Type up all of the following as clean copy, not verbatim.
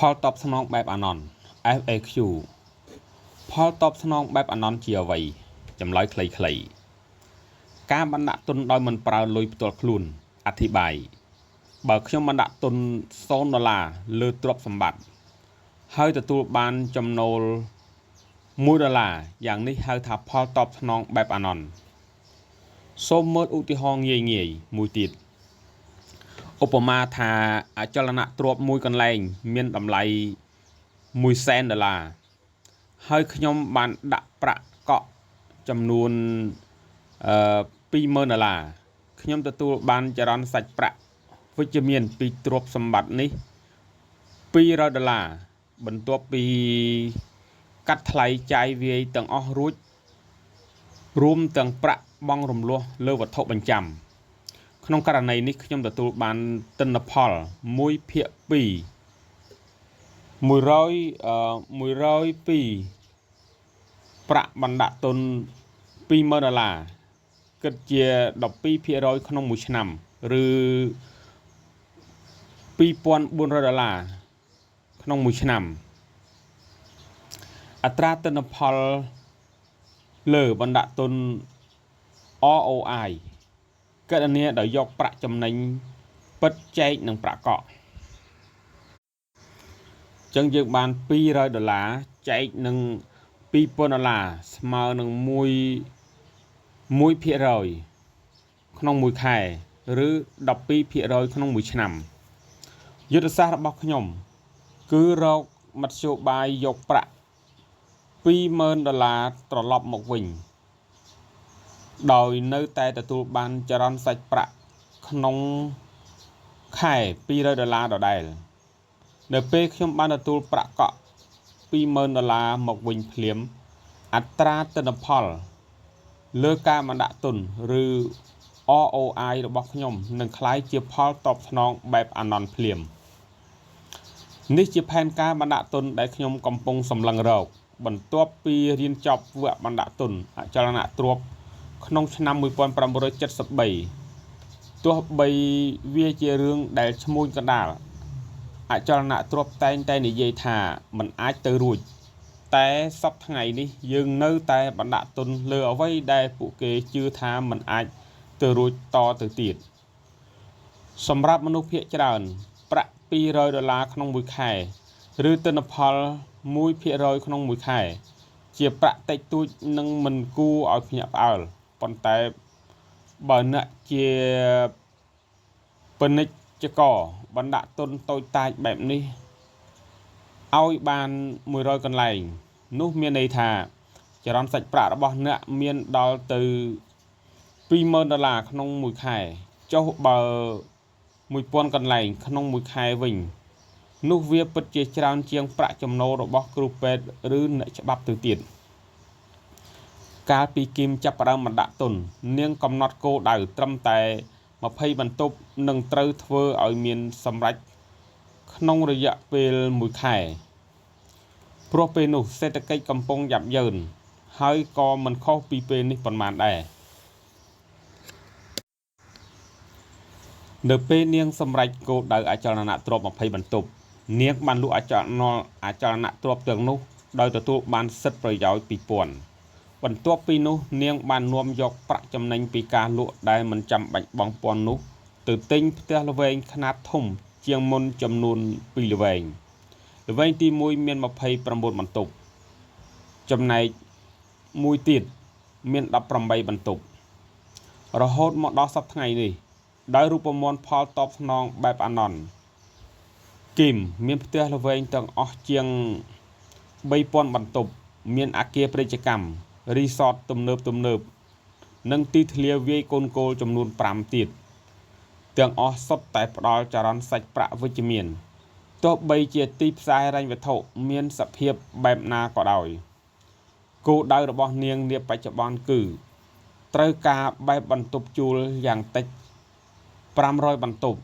ផលតបស្នងបែបអាណន់ FAQ ផលតបស្នងបែបអាណន់ជាអ្វីចម្លើយខ្លីៗការបណ្ដាក់ទុនដោយមិនប្រើលុយផ្ទាល់ខ្លួនអធិប្បាយបើខ្ញុំបណ្ដាក់ទុន$0លើទ្រព្យសម្បត្តិហើយទទួលបានចំណូល$1យ៉ាងនេះហៅថាផលតបស្នងបែបអាណន់សូមមើលឧទាហរណ៍ងាយៗមួយទៀតឧបមាថាអចលនទ្រព្យមួយកន្លែងមានតម្លៃ$100,000ហើយខ្ញុំបានដាក់ប្រាក់កក់ចំនួន$20,000ខ្ញុំទទួលបានចរន្តសាច់ប្រាក់វិជ្ជមានពីទ្រព្យសម្បត្តិនេះ$200បន្ទាប់ពីកាត់ថ្លៃចាយវាយទាំងអស់រួចរួមទាំងប្រាក់បង់រំលោះលើវត្ថុបញ្ចាំក្នុងករណីនេះខ្ញុំទទួលបានទិន្នផល1/2 100 ពីប្រាក់បណ្ដាក់ទុន$20,000គិតជា12% ក្នុងមួយឆ្នាំឬ$2,400ក្នុងមួយឆ្នាំអត្រាទិន្នផលលើបណ្ដាក់ទុន ROI គណនាដោយយកប្រាក់ចំណេញពិតចែកនឹងប្រាក់កក់ចឹងយើងបាន$200ចែកនឹង$2,000ស្មើនឹង1% ក្នុងមួយខែឬ12% ក្នុងមួយឆ្នាំយុទ្ធសាស្ត្ររបស់ខ្ញុំគឺរកមធ្យោបាយយកប្រាក់$20,000ត្រឡប់មកវិញដោយនៅតែទទួលបានចរន្តសាច់ប្រាក់ក្នុងខែ$200ដដែលនៅពេលខ្ញុំបានទទួលប្រាក់កក់$20,000មកវិញភ្លាមអត្រាទិន្នផលលើការបណ្ដាក់ទុនឬ ROI របស់ខ្ញុំនឹងក្លាយជាផលតបស្នងបែបអាណន់ភ្លាមនេះជាផែនការបណ្ដាក់ទុនដែលខ្ញុំកំពុងសម្លឹងរកបន្ទាប់ពីរៀនចប់វគ្គបណ្ដាក់ទុនអចលនទ្រព្យក្នុងឆ្នាំ1973ទោះបីវាជារឿងដែលឈ្មួញកណ្ដាលអចលនទ្រព្យតែងតែនិយាយថាมันអាចទៅរួចតែសប្តាហ៍ថ្ងៃនេះយើងនៅតែបណ្ដាក់ទុនលើអ្វីដែលពួកគេជឿថាมันអាចទៅរួចតទៅទៀតសម្រាប់មនុស្សភាគច្រើនប្រាក់$200ក្នុងមួយខែឬទិន្នផល1% ក្នុងមួយខែជាប្រាក់តិចតួចនិងមិនគួរឲ្យភ្ញាក់ផ្អើលប៉ុន្តែបើអ្នកជាពាណិជ្ជករបណ្ដាក់ទុនតូចតាចបែបនេះឲ្យបាន100កន្លែងនោះមានន័យថាចរន្តសាច់ប្រាក់របស់អ្នកមានដល់ទៅ$20,000ក្នុងមួយខែចុះបើ1000កន្លែងក្នុងមួយខែវិញនោះវាពិតជាច្រើនជាងប្រាក់ចំណូលរបស់គ្រូពេទ្យឬអ្នកច្បាប់ទៅទៀតកាលពីគីមចាប់ផ្ដើមបណ្ដាក់ទុននាងកំណត់គោលដៅត្រឹមតែ20បន្ទប់នឹងត្រូវធ្វើឲ្យមានសម្រេចក្នុងរយៈពេលមួយខែព្រោះពេលនោះសេដ្ឋកិច្ចកំពុងយ៉ាប់យ៉ឺនហើយក៏មិនខុសពីពេលនេះប៉ុន្មានដែរនៅពេលនាងសម្រេចគោលដៅអចលនទ្រព្យ20បន្ទប់នាងបានលក់អចលនទ្រព្យទាំងនោះដោយទទួលបានសិទ្ធិប្រយោជន៍$2,000បន្ទាប់ពីនោះនាងបាននាំយកប្រាក់ចំណេញពីការលក់ដែលមិនចាំបាច់បង់ពន្ធនោះទៅទិញផ្ទះល្វែងខ្នាតធំជាងមុនចំនួន2ល្វែងទី1មាន29បន្ទប់ចំណែកមួយទៀតមាន18បន្ទប់រហូតមកដល់សប្តាហ៍ថ្ងៃនេះដោយរូបមន្តផលតបស្នងបែបអាណន់គីមមានផ្ទះល្វែងទាំងអស់ជាង3000បន្ទប់មានអគារពាណិជ្ជកម្មរីសតទំនើបនិងទីធ្លាវាយកូនគោលចំនួន5ទៀតទាំងអស់សុទ្ធតែផ្ដល់ចរន្តសាច់ប្រាក់វិជ្ជមានទោះបីជាទីផ្សារហិរញ្ញវត្ថុមានសភាពបែបណាក៏ដោយគោលដៅរបស់នាងនាបច្ចុប្បន្នគឺត្រូវការបែបបន្ទប់ជួលយ៉ាងតិច500បន្ទប់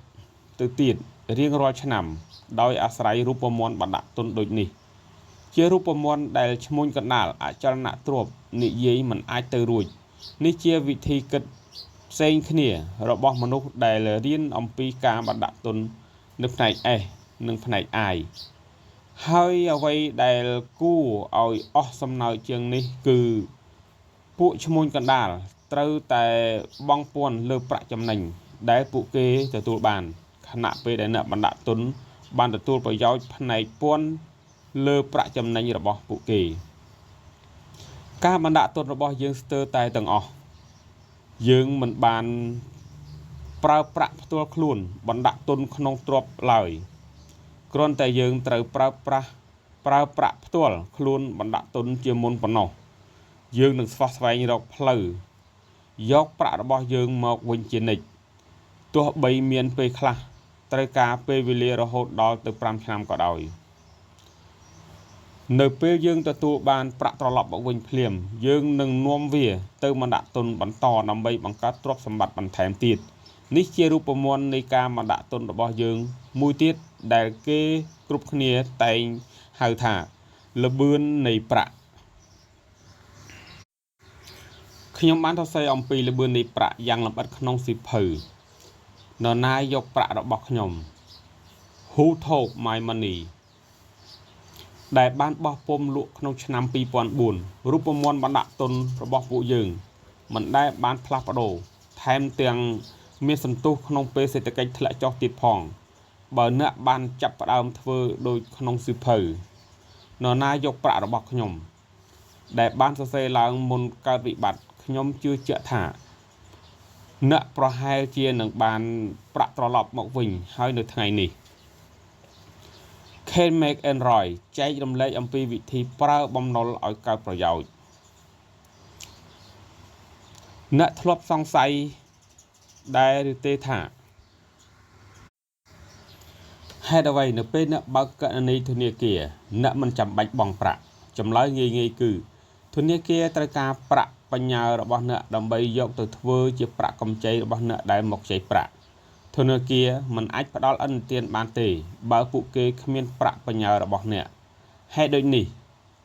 ទៅទៀតរៀងរាល់ឆ្នាំដោយអាស្រ័យរូបមន្តបណ្ដាក់ទុនដូចនេះជារូបមន្តដែលឈ្មួញកណ្ដាលអចលនទ្រព្យនិយាយមិនអាចទៅរួចនេះជាវិធីគិតផ្សេងគ្នារបស់មនុស្សដែលរៀនអំពីការបណ្ដាក់ទុននៅផ្នែក S និងផ្នែក I ហើយអ្វីដែលគួរឲ្យអស់សំណើចជាងនេះគឺពួកឈ្មួញកណ្ដាលត្រូវតែបង់ពន្ធលើប្រាក់ចំណេញដែលពួកគេទទួលបានខណៈពេលដែលអ្នកបណ្ដាក់ទុនបានទទួលប្រយោជន៍ផ្នែកពន្ធលើប្រាក់ចំណេញរបស់ពួកគេការបណ្ដាក់ទុនរបស់យើងស្ទើរតែទាំងអស់យើងមិនបានប្រើប្រាក់ផ្ទាល់ខ្លួនបណ្ដាក់ទុនក្នុងទ្រព្យឡើយគ្រាន់តែយើងត្រូវប្រើប្រាក់ផ្ទាល់ខ្លួនបណ្ដាក់ទុនជាមុនប៉ុណ្ណោះយើងនឹងស្វះស្វែងរកផ្លូវយកប្រាក់របស់យើងមកវិញជានិច្ចទោះបីមានពេលខ្លះត្រូវការពេលវេលារហូតដល់ទៅ5ឆ្នាំក៏ដោយនៅពេលយើងទទួលបានប្រាក់ត្រឡប់មកវិញភ្លាមយើងនឹងនាំវាទៅបណ្ដាក់ទុនបន្តដើម្បីបង្កើតទ្រព្យសម្បត្តិបន្ថែមទៀតនេះជារូបមន្តនៃការបណ្ដាក់ទុនរបស់យើងមួយទៀតដែលគេគ្រប់គ្នាតែងហៅថាល្បឿននៃប្រាក់ខ្ញុំបានសរសេរអំពីល្បឿននៃប្រាក់យ៉ាងលម្អិតក្នុងសៀវភៅនរណាយកប្រាក់របស់ខ្ញុំ Who Took My Money ដែលបានបោះពុម្ពលក់ក្នុងឆ្នាំ2004រូបមន្តបណ្ដាក់ទុនរបស់ពួកយើងមិនដែលបានផ្លាស់ប្ដូរថែមទាំងមានសន្ទុះក្នុងពេលសេដ្ឋកិច្ចធ្លាក់ចុះទៀតផងបើអ្នកបានចាប់ផ្ដើមធ្វើដូចក្នុងសៀវភៅនរណាយកប្រាក់របស់ខ្ញុំដែលបានសរសេរឡើងមុនកើតវិបត្តិខ្ញុំជឿជាក់ថាអ្នកប្រហែលជានឹងបានប្រាក់ត្រឡប់មកវិញហើយនៅថ្ងៃនេះ Ken McEnroy ចែករំលែកអំពីវិធីប្រើបំណុលឲ្យកើតប្រយោជន៍អ្នកធ្លាប់សង្ស័យដែរឬទេថាហេតុអ្វីនៅពេលអ្នកបើកគណនីធនាគារអ្នកមិនចាំបាច់បង់ប្រាក់ចម្លើយងាយៗគឺធនាគារត្រូវការប្រាក់បញ្ញើរបស់អ្នកដើម្បីយកទៅធ្វើជាប្រាក់កម្ចីរបស់អ្នកដែលមកខ្ចីប្រាក់ធនាគារមិនអាចផ្ដល់ឥណទានបានទេបើពួកគេគ្មានប្រាក់បញ្ញើរបស់អ្នកហេតុដូចនេះ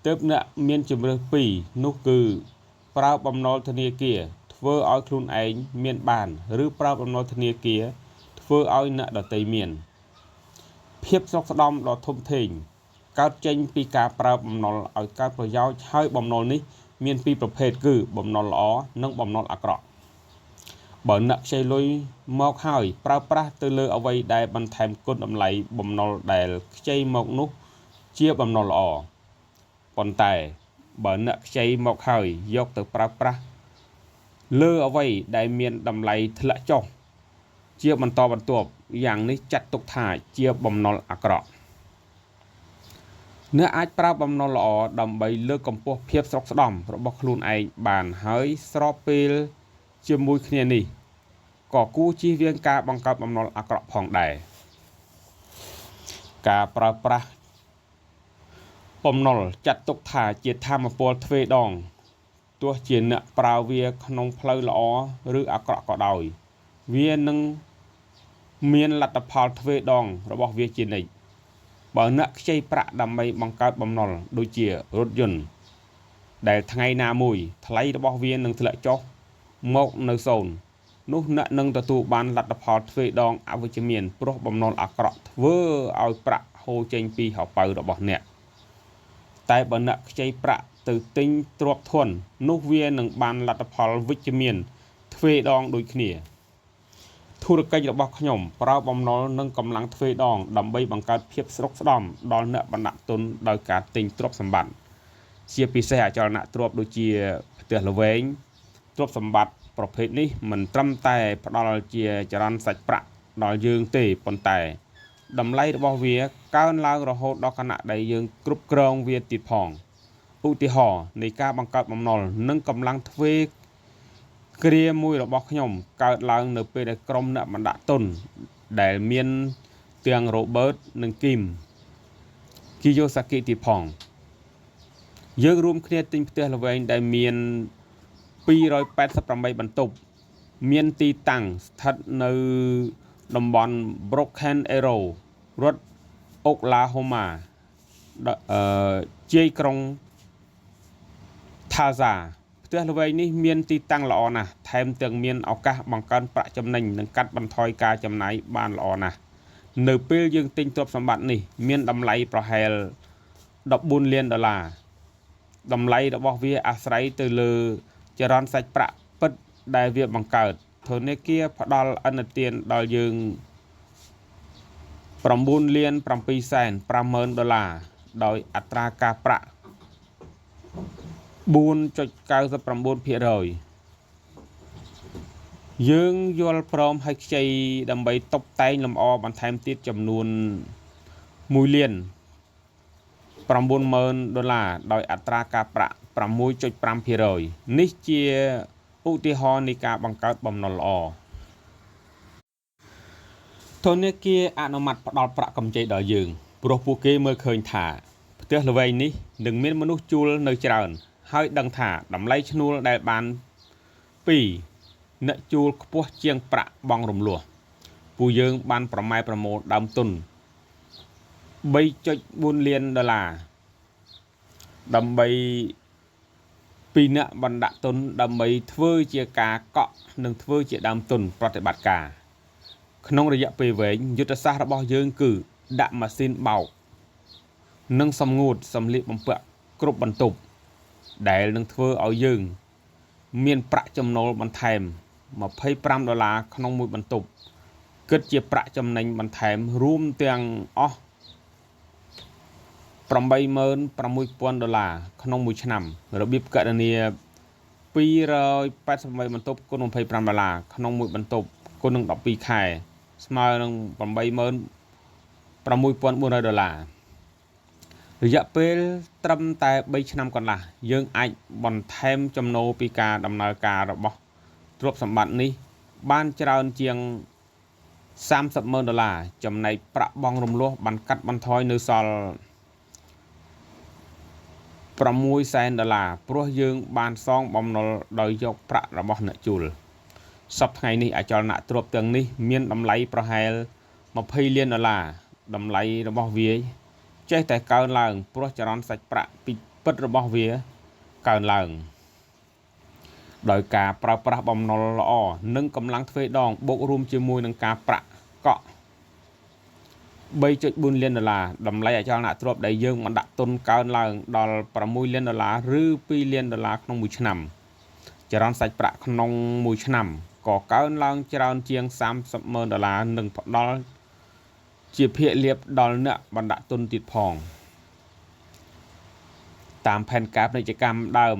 ទើបអ្នកមានជម្រើសពីរនោះគឺប្រើបំណុលធនាគារធ្វើឲ្យខ្លួនឯងមានបានឬប្រើបំណុលធនាគារធ្វើឲ្យអ្នកដទៃមានភាពស្រុកស្ដំដ៏ធំធេងកើតចេញពីការប្រើបំណុលឲ្យកើតប្រយោជន៍ហើយបំណុលនេះមានពីរប្រភេទគឺបំណុលល្អនិងបំណុលអាក្រក់បើអ្នកខ្ចីលុយមកហើយប្រើប្រាស់ទៅលើអ្វីដែលបន្ថែមគុណតម្លៃបំណុលដែលខ្ចីមកនោះជាបំណុលល្អប៉ុន្តែបើអ្នកខ្ចីមកហើយយកទៅប្រើប្រាស់លើអ្វីដែលមានតម្លៃធ្លាក់ចុះជាបន្តបន្ទាប់យ៉ាងនេះចាត់ទុកថាជាបំណុលអាក្រក់អ្នកអាចប្រើបំណុលល្អដើម្បីលើកកម្ពស់ភាពស្រុកស្ដំរបស់ខ្លួនឯងបានហើយស្របពេលជាមួយគ្នានេះក៏គួរជៀសវាងការបង្កើតបំណុលអាក្រក់ផងដែរការប្រើប្រាស់បំណុលចាត់ទុកថាជាថាមពលទ្វេដងទោះជាអ្នកប្រើវាក្នុងផ្លូវល្អឬអាក្រក់ក៏ដោយវានឹងមានលទ្ធផលទ្វេដងរបស់វាជានិច្ចបើអ្នកខ្ចីប្រាក់ដើម្បីបង្កើតបំណុលដូចជារថយន្តដែលថ្ងៃណាមួយថ្លៃរបស់វានឹងធ្លាក់ចុះមកនៅសូន្យនោះអ្នកនឹងទទួលបានលទ្ធផលទ្វេដងអវិជ្ជមានព្រោះបំណុលអាក្រក់ធ្វើឲ្យប្រាក់ហូរចេញពីហោប៉ៅរបស់អ្នកតែបើអ្នកខ្ចីប្រាក់ទៅទិញទ្រព្យធននោះវានឹងបានលទ្ធផលវិជ្ជមានទ្វេដងដូចគ្នាធុរកិច្ចរបស់ខ្ញុំប្រើបំណុលនិងកម្លាំងទ្វេដងដើម្បីបង្កើតភាពស្រុកស្ដំដល់អ្នកបណ្ដាក់ទុនដោយការទិញទ្រព្យសម្បត្តិជាពិសេសអចលនទ្រព្យដូចជាផ្ទះល្វែងទ្រព្យសម្បត្តិប្រភេទនេះមិនត្រឹមតែផ្ដល់ជាចរន្តសាច់ប្រាក់ដល់យើងទេប៉ុន្តែតម្លៃរបស់វាកើនឡើងរហូតដល់ខណៈដែលយើងគ្រប់គ្រងវាទៀតផងឧទាហរណ៍នៃការបង្កើតបំណុលនិងកម្លាំងទ្វេគ្រាមួយរបស់ខ្ញុំកើតឡើងនៅពេលដែលក្រុមអ្នកបណ្ដាក់ទុនដែលមានទាំង Robert និង Kim Kiyosaki ទៀតផងយើងរួមគ្នាទិញផ្ទះល្វែងដែលមាន288បន្ទប់មានទីតាំងស្ថិតនៅតំបន់ Broken Arrow រដ្ឋ Oklahoma ជាយក្រុង Tulsaផ្ទះល្វែងនេះមានទីតាំងល្អណាស់ថែមទាំងមានឱកាសបង្កើនប្រាក់ចំណេញនិងកាត់បន្ថយការចំណាយបានល្អណាស់ នៅពេលយើងទិញទ្រព្យសម្បត្តិនេះមានតម្លៃប្រហែល14លានដុល្លារតម្លៃរបស់វាអាស្រ័យទៅលើចរន្តសាច់ប្រាក់ពិតដែលវាបង្កើតធនាគារផ្ដល់ឥណទានដល់យើង9លាន7សែន50,000ដុល្លារដោយអត្រាការប្រាក់ 4.99% យើងយល់ព្រមឲ្យខ្ចីដើម្បីតុបតែងលម្អបន្ថែមទៀតចំនួន1លាន90,000ដុល្លារដោយអត្រាការប្រាក់ 6.5% នេះជាឧទាហរណ៍នៃការបង្កើតបំណុលល្អធនាគារអនុម័តផ្ដល់ប្រាក់កម្ចីដល់យើងព្រោះពួកគេមើលឃើញថាផ្ទះល្វែងនេះនឹងមានមនុស្សជួលនៅច្រើនហើយដឹងថាតម្លៃឈ្នួលដែលបានពីអ្នកជួលខ្ពស់ជាងប្រាក់បង់រំលោះពួកយើងបានប្រម៉ែប្រមូលដើមទុន 3.4 លានដុល្លារដើម្បីពីអ្នកបណ្ដាក់ទុនដើម្បីធ្វើជាការកក់និងធ្វើជាដើមទុនប្រតិបត្តិការក្នុងរយៈពេលវែងយុទ្ធសាស្ត្ររបស់យើងគឺដាក់ម៉ាស៊ីនបោកនិងសម្ងួតសម្លៀកបំពាក់គ្រប់បន្ទប់ដែលនឹងធ្វើឲ្យយើងមានប្រាក់ចំណូលបន្ថែម$25ក្នុងមួយបន្ទប់គិតជាប្រាក់ចំណេញបន្ថែមរួមទាំងអស់$86,000ក្នុងមួយឆ្នាំរបៀបកណនា288បន្ទប់គុណ$25ក្នុងមួយបន្ទប់គុណនឹង12ខែស្មើនឹង$86,400រយៈពេលត្រឹមតែ3ឆ្នាំកន្លះយើងអាចបន្ថែមចំណូលពីការដំណើរការរបស់ទ្រព្យសម្បត្តិនេះបានច្រើនជាង$30,000ចំណែកប្រាក់បង់រំលោះបានកាត់បន្ថយនៅសល់$6សែនព្រោះយើងបានសងបំណុលដោយយកប្រាក់របស់អ្នកជួលសប្តាហ៍ថ្ងៃនេះអចលនទ្រព្យទាំងនេះមានតម្លៃប្រហែល$20លានតម្លៃរបស់វាចេះតែកើនឡើងព្រោះចរន្តសាច់ប្រាក់ពីពិតរបស់វាកើនឡើងដោយការប្រើប្រាស់បំណុលល្អនិងកម្លាំងទ្វេដងបូករួមជាមួយនឹងការប្រាក់កក់$3.4 លានតម្លៃអចលនទ្រព្យដែលយើងបានដាក់ទុនកើនឡើងដល់$6លានឬ$2លានក្នុងមួយឆ្នាំចរន្តសាច់ប្រាក់ក្នុងមួយឆ្នាំក៏កើនឡើងច្រើនជាង$30,000និងផ្ដល់ជាភាគលាភដល់អ្នកបណ្ដាក់ទុនទៀតផងតាមផែនការពាណិជ្ជកម្មដើម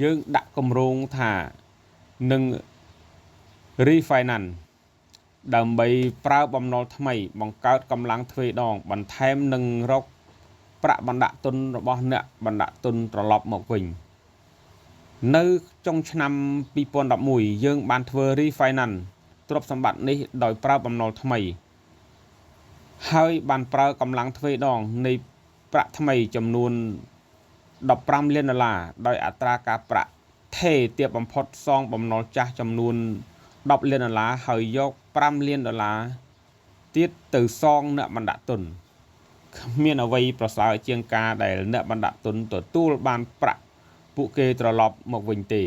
យើងដាក់គម្រោងថានឹង refinance ដើម្បីប្រើបំណុលថ្មីបង្កើតកម្លាំងទ្វេដងបន្ថែមនិងរកប្រាក់បណ្ដាក់ទុនរបស់អ្នកបណ្ដាក់ទុនត្រឡប់មកវិញនៅចុងឆ្នាំ2011យើងបានធ្វើ refinance ទ្រព្យសម្បត្តិនេះដោយប្រើបំណុលថ្មីហើយបានប្រើកម្លាំងទ្វេដងនៃប្រាក់ថ្មីចំនួន$15លានដោយអត្រាការប្រាក់ថេរទាបបំផុតសងបំណុលចាស់ចំនួន$10លានហើយយក$5លានទៀតទៅសងអ្នកបណ្ដាក់ទុនគ្មានអ្វីប្រសើរជាងការដែលអ្នកបណ្ដាក់ទុនទទួលបានប្រាក់ពួកគេត្រឡប់មកវិញទេ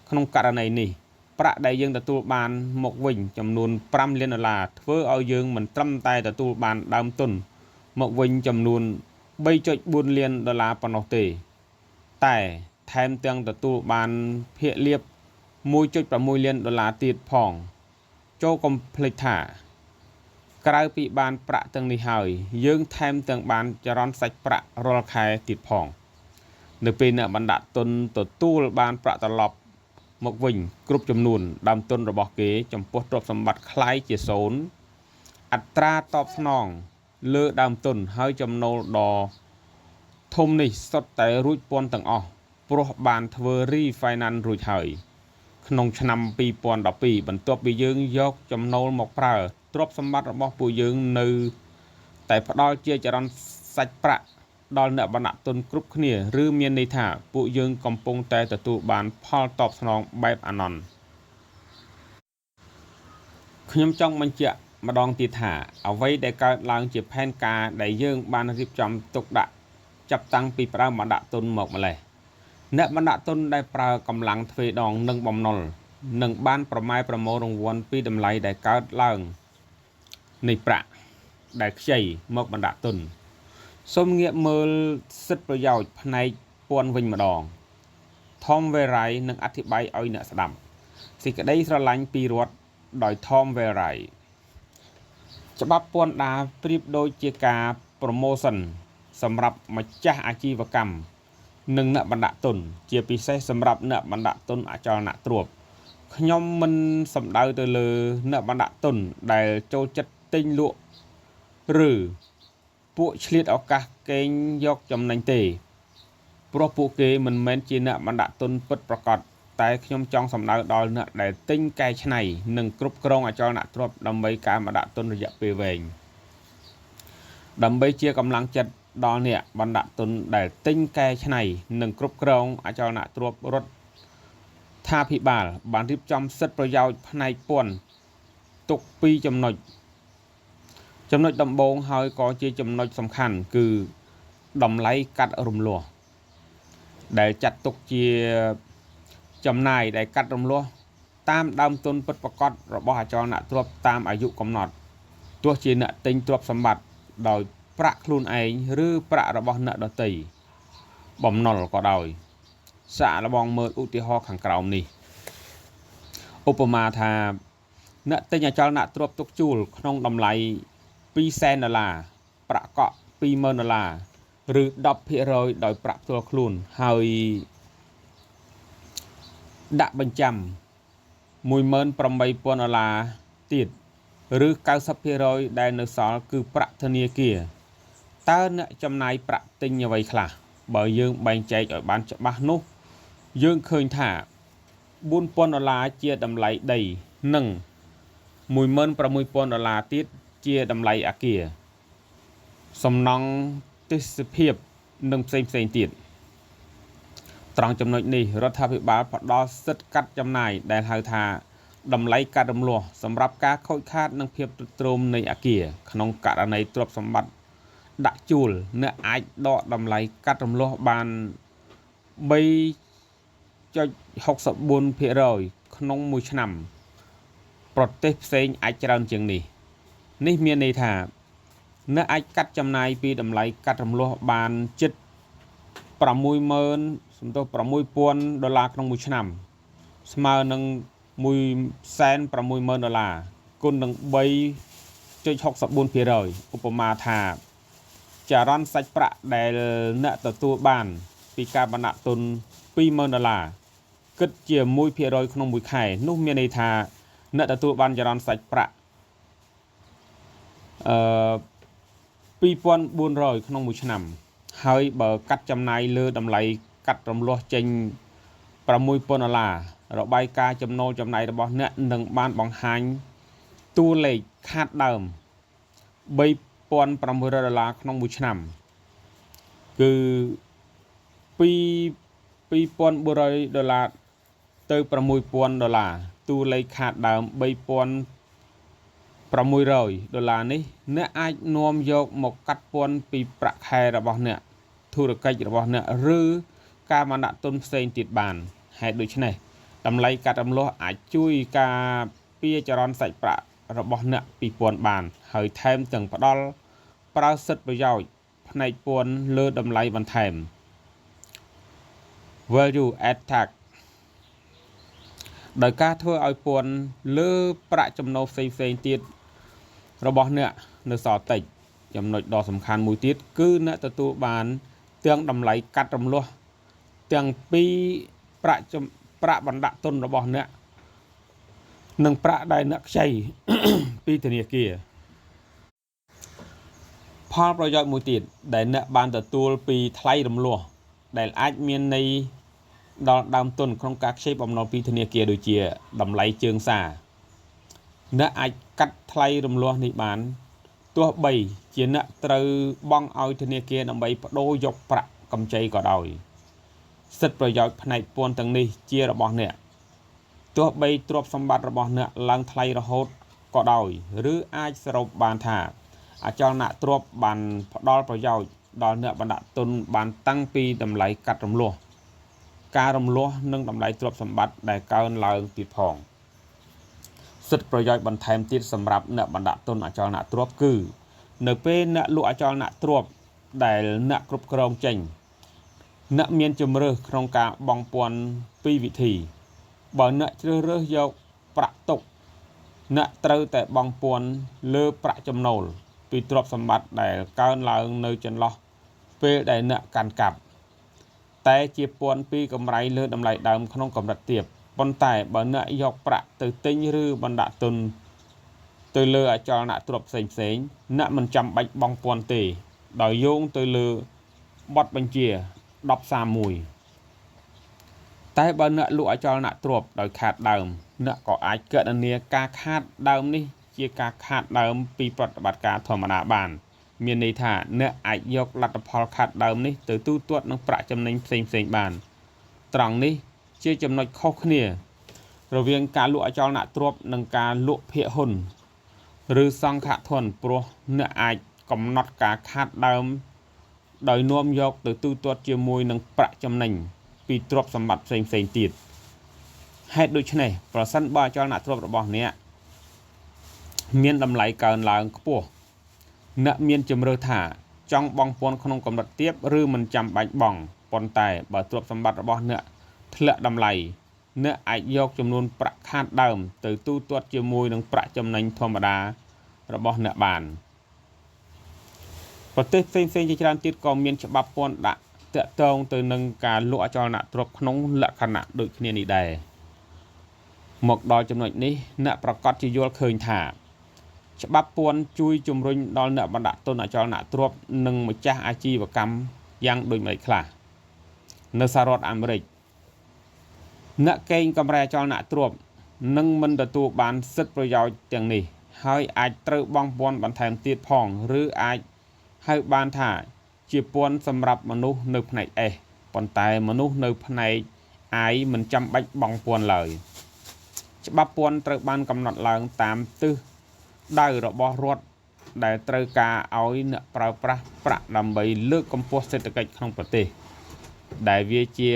ក្នុងករណីនេះប្រាក់ដែលយើងទទួលបានមកវិញចំនួន$5លានធ្វើឲ្យយើងមិនត្រឹមតែទទួលបានដើមទុនមកវិញចំនួន$3.4 លានប៉ុណ្ណោះទេតែថែមទាំងទទួលបានភាគលាភ$1.6 លានទៀតផងចូលកុំភ្លេចថាក្រៅពីបានប្រាក់ទាំងនេះហើយយើងថែមទាំងបានចរន្តសាច់ប្រាក់រាល់ខែទៀតផងនៅពេលអ្នកបណ្ដាក់ទុនទទួលបានប្រាក់ត្រឡប់មកវិញគ្រប់ចំនួនដើមទុនរបស់គេចំពោះទ្រព្យសម្បត្តិคล้ายជា0អត្រាតបស្នងលើដើមទុនហើយចំណូលដ៏ធំនេះសុទ្ធតែរួចពន្ធទាំងអស់ព្រោះបានធ្វើ refinance រួចហើយក្នុងឆ្នាំ2012បន្ទាប់ពីយើងយកចំណូលមកប្រើទ្រព្យសម្បត្តិរបស់ពួកយើងនៅតែផ្ដល់ជាចរន្តសាច់ប្រាក់ដល់អ្នកបណ្ដាក់ទុនគ្រប់គ្នាឬមានន័យថាពួកយើងកំពុងតែទទួលបានផលតបស្នងបែបអាណន់ខ្ញុំចង់បញ្ជាក់ម្ដងទៀតថាអ្វីដែលកើតឡើងជាផែនការដែលយើងបានរៀបចំទុកដាក់ចាប់តាំងពីប្រើបណ្ដាក់ទុនមកម្លេះអ្នកបណ្ដាក់ទុនដែលប្រើកម្លាំងទ្វេដងនិងបំណុលនឹងបានប្រម៉ែប្រមូលរង្វាន់ពីតម្លៃដែលកើតឡើងនៃប្រាក់ ដែលខ្ចីមកបណ្ដាក់ទុនសូមងាកមើលសិទ្ធិប្រយោជន៍ផ្នែកពន្ធវិញម្ដង Tom Verai នឹងអធិប្បាយឲ្យអ្នកស្ដាប់សេចក្តីស្រឡាញ់ពីរដ្ឋដោយ Tom Verai ច្បាប់ពន្ធដារប្រៀបដូចជាការ promotion សម្រាប់ម្ចាស់អាជីវកម្មនិងអ្នកបណ្ដាក់ទុនជាពិសេសសម្រាប់អ្នកបណ្ដាក់ទុនអចលនទ្រព្យខ្ញុំមិនសំដៅទៅលើអ្នកបណ្ដាក់ទុនដែលចូលចិត្តទិញលក់ឬពួកឆ្លៀតឱកាសកេងយកចំណេញទេព្រោះពួកគេមិនមែនជាអ្នកបណ្ដាក់ទុនពិតប្រាកដតែខ្ញុំចង់សំដៅដល់អ្នកដែលទិញកែច្នៃនិងគ្រប់គ្រងអចលនទ្រព្យដើម្បីការបណ្ដាក់ទុនរយៈពេលវែងដើម្បីជាកម្លាំងចិត្តដល់អ្នកបណ្ដាក់ទុនដែលទិញកែច្នៃនិងគ្រប់គ្រងអចលនទ្រព្យរដ្ឋាភិបាលបានរៀបចំសិទ្ធិប្រយោជន៍ផ្នែកពន្ធទុកពីរចំណុចដំបូងហើយក៏ជាចំណុចសំខាន់គឺតម្លៃកាត់រំលោះដែលចាត់ទុកជាចំណាយដែលកាត់រំលោះតាមដើមទុនពិតប្រាកដរបស់អចលនទ្រព្យតាមអាយុកំណត់ទោះជាអ្នកទិញទ្រព្យសម្បត្តិដោយប្រាក់ខ្លួនឯងឬប្រាក់របស់អ្នកដទៃបំណុលក៏ដោយសាកល្បងមើលឧទាហរណ៍ខាងក្រោមនេះឧបមាថាអ្នកទិញអចលនទ្រព្យទុកជួលក្នុងតម្លៃ$200,000ប្រាក់កក់$20,000ឬ 10% ដោយប្រាក់ផ្ទាល់ខ្លួនហើយដាក់បញ្ចាំ$18,000ទៀតឬ 90% ដែលនៅសល់គឺប្រាក់ធនាគារតើអ្នកចំណាយប្រាក់ទិញអ្វីខ្លះបើយើងបែងចែកឲ្យបានច្បាស់នោះយើងឃើញថា$4,000ជាតម្លៃដីនិង$16,000ទៀតជាតម្លៃអគារសំណង់ទេសភាពនិងផ្សេងទៀតត្រង់ចំណុចនេះរដ្ឋាភិបាលផ្ដល់សិទ្ធិកាត់ចំណាយដែលហៅថាតម្លៃកាត់រំលោះសម្រាប់ការខូចខាតនិងភាពទ្រុឌទ្រោមនៃអគារក្នុងករណីទ្រព្យសម្បត្តិដាក់ជួលអ្នកអាចដកតម្លៃកាត់រំលោះបាន3.64% ក្នុងមួយឆ្នាំប្រទេសផ្សេងអាចច្រើនជាងនេះមានន័យថាអ្នកអាចកាត់ចំណាយពីតម្លៃកាត់រំលោះបានជិត$6,000ក្នុងមួយឆ្នាំស្មើនឹង$160,000គុណនឹង 3.64% ឧបមាថាចរន្តសាច់ប្រាក់ដែលអ្នកទទួលបានពីការបណ្ដាក់ទុន$20,000គិតជា 1% ក្នុងមួយខែនោះមានន័យថាអ្នកទទួលបានចរន្តសាច់ប្រាក់$2,400ក្នុងមួយឆ្នាំហើយបើកាត់ចំណាយលើតម្លៃកាត់រំលោះចេញ$6,000របាយការណ៍ចំណូលចំណាយរបស់អ្នកនឹងបានបង្ហាញតួលេខខាតដើម$3,500ក្នុងមួយឆ្នាំគឺ$2,400ទៅ$6,000តួលេខខាតដើម$3,600នេះអ្នកអាចនាំយកមកកាត់ពន្ធពីប្រាក់ខែរបស់អ្នកធុរកិច្ចរបស់អ្នកឬការបណ្ដាក់ទុនផ្សេងទៀតបានហេតុដូច្នេះតម្លៃកាត់រំលោះអាចជួយការពារចរន្តសាច់ប្រាក់របស់អ្នកពីពន្ធបានហើយថែមទាំងផ្ដល់ប្រើសិទ្ធិប្រយោជន៍ផ្នែកពន្ធលើតម្លៃបន្ថែម value add tax ដោយការធ្វើឲ្យពន្ធលើប្រាក់ចំណូលផ្សេងទៀតរបស់អ្នកនៅសល់តិចចំណុចដ៏សំខាន់មួយទៀតគឺអ្នកទទួលបានទាំងតម្លៃកាត់រំលោះទាំងពីប្រាក់បណ្ដាក់ទុនរបស់អ្នកនិងប្រាក់ដែលអ្នកខ្ចី ពីធនាគារផលប្រយោជន៍មួយទៀតដែលអ្នកបានទទួលពីថ្លៃរំលោះដែលអាចមានន័យដល់ដើមទុនក្នុងការខ្ចីបំណុលពីធនាគារដូចជាតម្លៃជើងសារអ្នកអាចកាត់ថ្លៃរំលោះនេះបានទោះបីជាអ្នកត្រូវបង់ឲ្យធនាគារដើម្បីប្តូរយកប្រាក់កម្ចីក៏ដោយសិទ្ធិប្រយោជន៍ផ្នែកពន្ធទាំងនេះជារបស់អ្នកទោះបីទ្រព្យសម្បត្តិរបស់អ្នកឡើងថ្លៃរហូតក៏ដោយឬអាចសរុបបានថាអចលនទ្រព្យបានផ្ដល់ប្រយោជន៍ដល់អ្នកបណ្ដាក់ទុនបានតាំងពីតម្លៃកាត់រំលោះការរំលោះនិងតម្លៃទ្រព្យសម្បត្តិដែលកើនឡើងទៀតផងសិទ្ធិប្រយោជន៍បន្ថែមទៀតសម្រាប់អ្នកបណ្ដាក់ទុនអចលនទ្រព្យគឺ នៅពេលអ្នកលក់អចលនទ្រព្យដែលអ្នកគ្រប់គ្រងចេញអ្នកមានជំរើសក្នុងការបង់ពន្ធពីរវិធីបើអ្នកជ្រើសរើសយកប្រាក់ទុកអ្នកត្រូវតែបង់ពន្ធលើប្រាក់ចំណូលពីទ្រព្យសម្បត្តិដែលកើនឡើងនៅចន្លោះពេលដែលអ្នកកាន់កាប់តែជាពន្ធពីកម្រៃលើតម្លៃដើមក្នុងកម្រិតទាបប៉ុន្តែបើអ្នកយកប្រាក់ទៅទិញឬបណ្ដាក់ទុនទៅលើអចលនទ្រព្យផ្សេងអ្នកមិនចាំបាច់បង់ពន្ធទេដោយយោងទៅលើបទបញ្ជា1031តែបើអ្នកលក់អចលនទ្រព្យដោយខាតដើមអ្នកក៏អាចកណនាការខាតដើមនេះជាការខាតដើមពីប្រតិបត្តិការធម្មតាបានមានន័យថាអ្នកអាចយកលទ្ធផលខាតដើមនេះទៅទូទាត់នឹងប្រាក់ចំណេញផ្សេងបានត្រង់នេះជាចំណុចខុសគ្នារវាងការលក់អចលនទ្រព្យនិងការលក់ភាគហ៊ុនឬសង្ឃធនព្រោះអ្នកអាចកំណត់ការខាតដើមដោយនាំយកទៅទូទាត់ជាមួយនឹងប្រាក់ចំណេញពីទ្រព្យសម្បត្តិផ្សេងទៀតហេតុដូច្នេះប្រសិនបើអចលនទ្រព្យរបស់អ្នកមានតម្លៃកើនឡើងខ្ពស់អ្នកមានជំរើសថាចង់បង់ពន្ធក្នុងកម្រិតទាបឬមិនចាំបាច់បង់ប៉ុន្តែបើទ្រព្យសម្បត្តិរបស់អ្នកធ្លាក់តម្លៃអ្នកអាចយកចំនួនប្រាក់ខាតដើមទៅទូទាត់ជាមួយនឹងប្រាក់ចំណេញធម្មតារបស់អ្នកបានប្រទេសផ្សេងជាច្រើនទៀតក៏មានច្បាប់ពន្ធដាក់តាក់ទងទៅនឹងការលក់អចលនទ្រព្យក្នុងលក្ខណៈដូចគ្នានេះដែរមកដល់ចំណុចនេះអ្នកប្រកាសជាយល់ឃើញថាច្បាប់ពន្ធជួយជំរុញដល់អ្នកបណ្ដាក់ទុនអចលនទ្រព្យនិងម្ចាស់អាជីវកម្មយ៉ាងដូចម្តេចខ្លះនៅសហរដ្ឋអាមេរិកអ្នកកេងកម្រៃអចលនទ្រព្យនឹងមិនទទួលបានសិទ្ធិប្រយោជន៍ទាំងនេះហើយអាចត្រូវបង់ពន្ធបន្ថែមទៀតផងឬអាចហៅបានថាជាពន្ធសម្រាប់មនុស្សនៅផ្នែក S ប៉ុន្តែមនុស្សនៅផ្នែក I មិនចាំបាច់បង់ពន្ធឡើយច្បាប់ពន្ធត្រូវបានកំណត់ឡើងតាមទិសដៅរបស់រដ្ឋដែលត្រូវការឲ្យអ្នកប្រើប្រាស់ប្រាក់ដើម្បីលើកកម្ពស់សេដ្ឋកិច្ចក្នុងប្រទេសដែលវាជា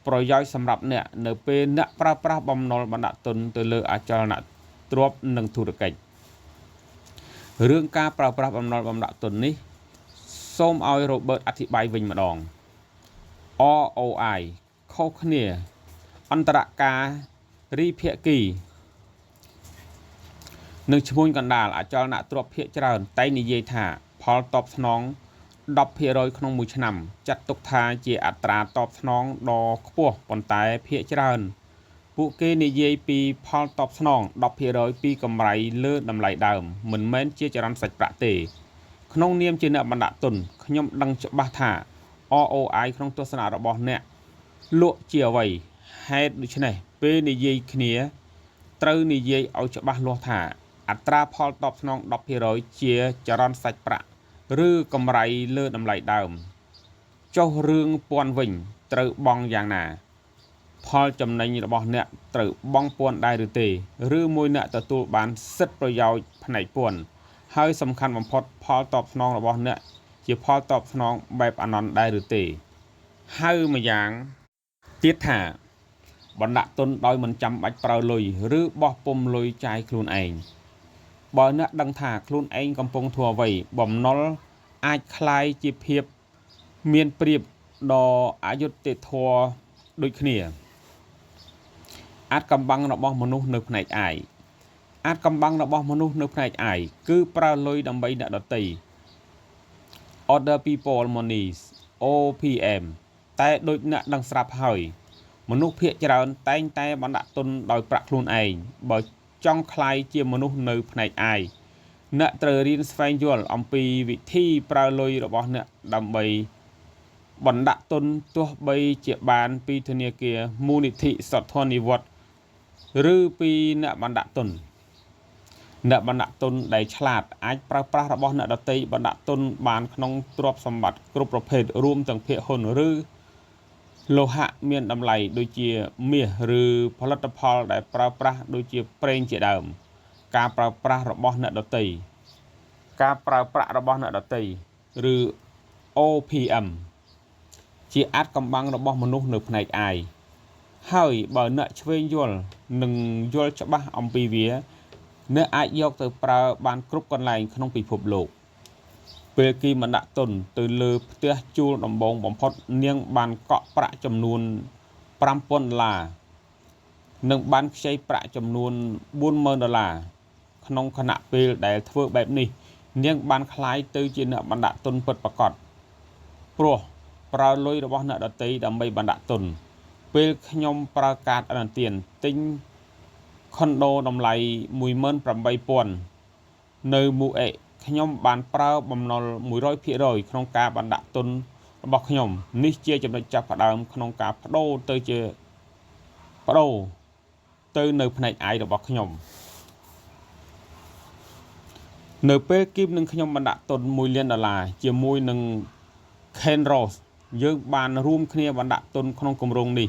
ប្រយោជន៍សម្រាប់អ្នកនៅពេលអ្នកប្រើប្រាស់បំណុលបណ្ដាក់ទុនទៅលើអចលនទ្រព្យនិងធុរកិច្ចរឿងការប្រើប្រាស់បំណុលបណ្ដាក់ទុននេះសូមឲ្យ Robert អធិប្បាយវិញម្ដង ROI ខុសគ្នាអន្តរការរីភាគីនិងឈ្មួញកណ្ដាលអចលនទ្រព្យភាគច្រើនតែនិយាយថាផលតបស្នង 10% ក្នុងមួយឆ្នាំចាត់ទុកថាជាអត្រាតបស្នងដ៏ខ្ពស់ប៉ុន្តែភាគច្រើនពួកគេនិយាយពីផលតបស្នង 10% ពីកម្រៃលើតម្លៃដើមមិនមែនជាចរន្តសាច់ប្រាក់ទេក្នុងនាមជាអ្នកបណ្ដាក់ទុនខ្ញុំដឹងច្បាស់ថា ROI ក្នុងទស្សនៈរបស់អ្នកលក់ជាអ្វីហេតុដូច្នេះពេលនិយាយគ្នាត្រូវនិយាយឲ្យច្បាស់លាស់ថាអត្រាផលតបស្នង 10% ជាចរន្តសាច់ប្រាក់ឬកម្រៃលើតម្លៃដើមចុះរឿងពន្ធវិញត្រូវបង់យ៉ាងណាផលចំណេញរបស់អ្នកត្រូវបង់ពន្ធដែរឬទេឬមួយអ្នកទទួលបានសិទ្ធិប្រយោជន៍ផ្នែកពន្ធហើយសំខាន់បំផុតផលតបស្នងរបស់អ្នកជាផលតបស្នងបែបអាណន់ដែរឬទេហៅម្យ៉ាងទៀតថាបណ្ដាក់ទុនដោយមិនចាំបាច់ប្រើលុយឬបោះពុម្ពលុយចាយខ្លួនឯងបើអ្នកដឹងថាខ្លួនឯងកំពុងធ្វើអ្វីបំណុលអាចคล้ายជាភាពមានប្រៀបដ៏អយុត្តិធម៌ដូចគ្នាអាចកំបាំងរបស់មនុស្សនៅផ្នែក I អាចកំបាំងរបស់មនុស្សនៅផ្នែក I គឺប្រើលុយដើម្បីអ្នកដទៃ Other people monies OPM តែដូចអ្នកដឹងស្រាប់ហើយមនុស្សភាគច្រើនតែងតែបណ្ដាក់ទុនដោយប្រាក់ខ្លួនឯងបើចង់คล้ายជាមនុស្សនៅផ្នែក I អ្នកត្រូវរៀនស្វែងយល់អំពីវិធីប្រើលុយរបស់អ្នកដើម្បីបណ្ដាក់ទុនទោះបីជាបានពីធនាគារមូលនិធិសោធននិវត្តន៍ឬពីអ្នកបណ្ដាក់ទុនដែលឆ្លាតអាចប្រើប្រាស់របស់អ្នកដទៃបណ្ដាក់ទុនបានក្នុងទ្រព្យសម្បត្តិគ្រប់ប្រភេទរួមទាំងភាគហ៊ុនឬលោហៈមានតម្លៃដូចជាមាសឬផលិតផលដែលប្រើប្រាស់ដូចជាប្រេងជាដើមការប្រើប្រាស់របស់អ្នកដទៃការប្រើប្រាក់របស់អ្នកដទៃឬ OPM ជាអាចកំបាំងរបស់មនុស្សនៅផ្នែក I ហើយបើអ្នកឆ្វេងយល់និងយល់ច្បាស់អំពីវាអ្នកអាចយកទៅប្រើបានគ្រប់កន្លែងក្នុងពិភពលោក ពេលគីមិនដាក់ទុនទៅលើផ្ទះជួលដំបងបំផុតនាងបានកក់ប្រាក់ចំនួន$5,000និងបានខ្ចីប្រាក់ចំនួន$40,000ក្នុងខណៈពេលដែលធ្វើបែបនេះនាងបានคล้ายទៅជាអ្នកបណ្ដាក់ទុនពិតប្រាកដព្រោះប្រើលុយរបស់អ្នកដទៃដើម្បីបណ្ដាក់ទុនពេលខ្ញុំប្រើកាតឥណទានទិញខុនដូតម្លៃ$18,000នៅមូអេខ្ញុំបានប្រើបំណុល100%ក្នុងការបណ្ដាក់ទុនរបស់ខ្ញុំនេះជាចំណុចចាប់ផ្ដើមក្នុងការបដូរទៅនៅផ្នែក I របស់ខ្ញុំនៅពេលគីមនិងខ្ញុំបណ្ដាក់ទុន$1 លានជាមួយនឹង Ken Ross យើងបានរួមគ្នាបណ្ដាក់ទុនក្នុងគម្រោងនេះ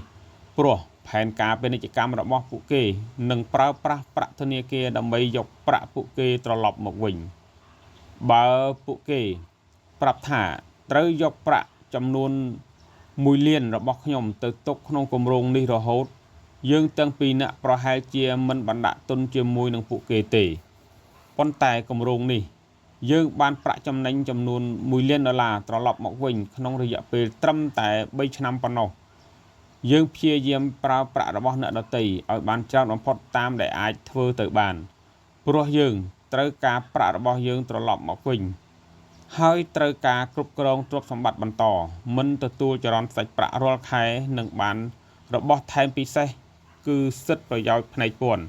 ព្រោះផែនការពាណិជ្ជកម្មរបស់ពួកគេនឹងប្រើប្រាស់ប្រាក់ធនាគារដើម្បីយកប្រាក់ពួកគេត្រឡប់មកវិញបើពួកគេប្រាប់ថាត្រូវយកប្រាក់ចំនួន$1 លានរបស់ខ្ញុំទៅទុកក្នុងគម្រោងនេះរហូតយើងទាំងពីរនាក់ប្រហែលជាមិនបណ្ដាក់ទុនជាមួយនឹងពួកគេទេប៉ុន្តែគម្រោងនេះយើងបានប្រាក់ចំណេញចំនួន$1 លានត្រឡប់មកវិញក្នុងរយៈពេលត្រឹមតែ3ឆ្នាំប៉ុណ្ណោះយើងព្យាយាមប្រើប្រាក់របស់អ្នកដទៃឲ្យបានច្រើនបំផុតតាមដែលអាចធ្វើទៅបានព្រោះយើងត្រូវការប្រាក់របស់យើងត្រឡប់មកវិញហើយត្រូវការគ្រប់គ្រងទ្រព្យសម្បត្តិបន្តមិនទទួលចរន្តសាច់ប្រាក់រាល់ខែនិងបានរបស់ថែមពិសេសគឺសិទ្ធិប្រយោជន៍ផ្នែកពន្ធ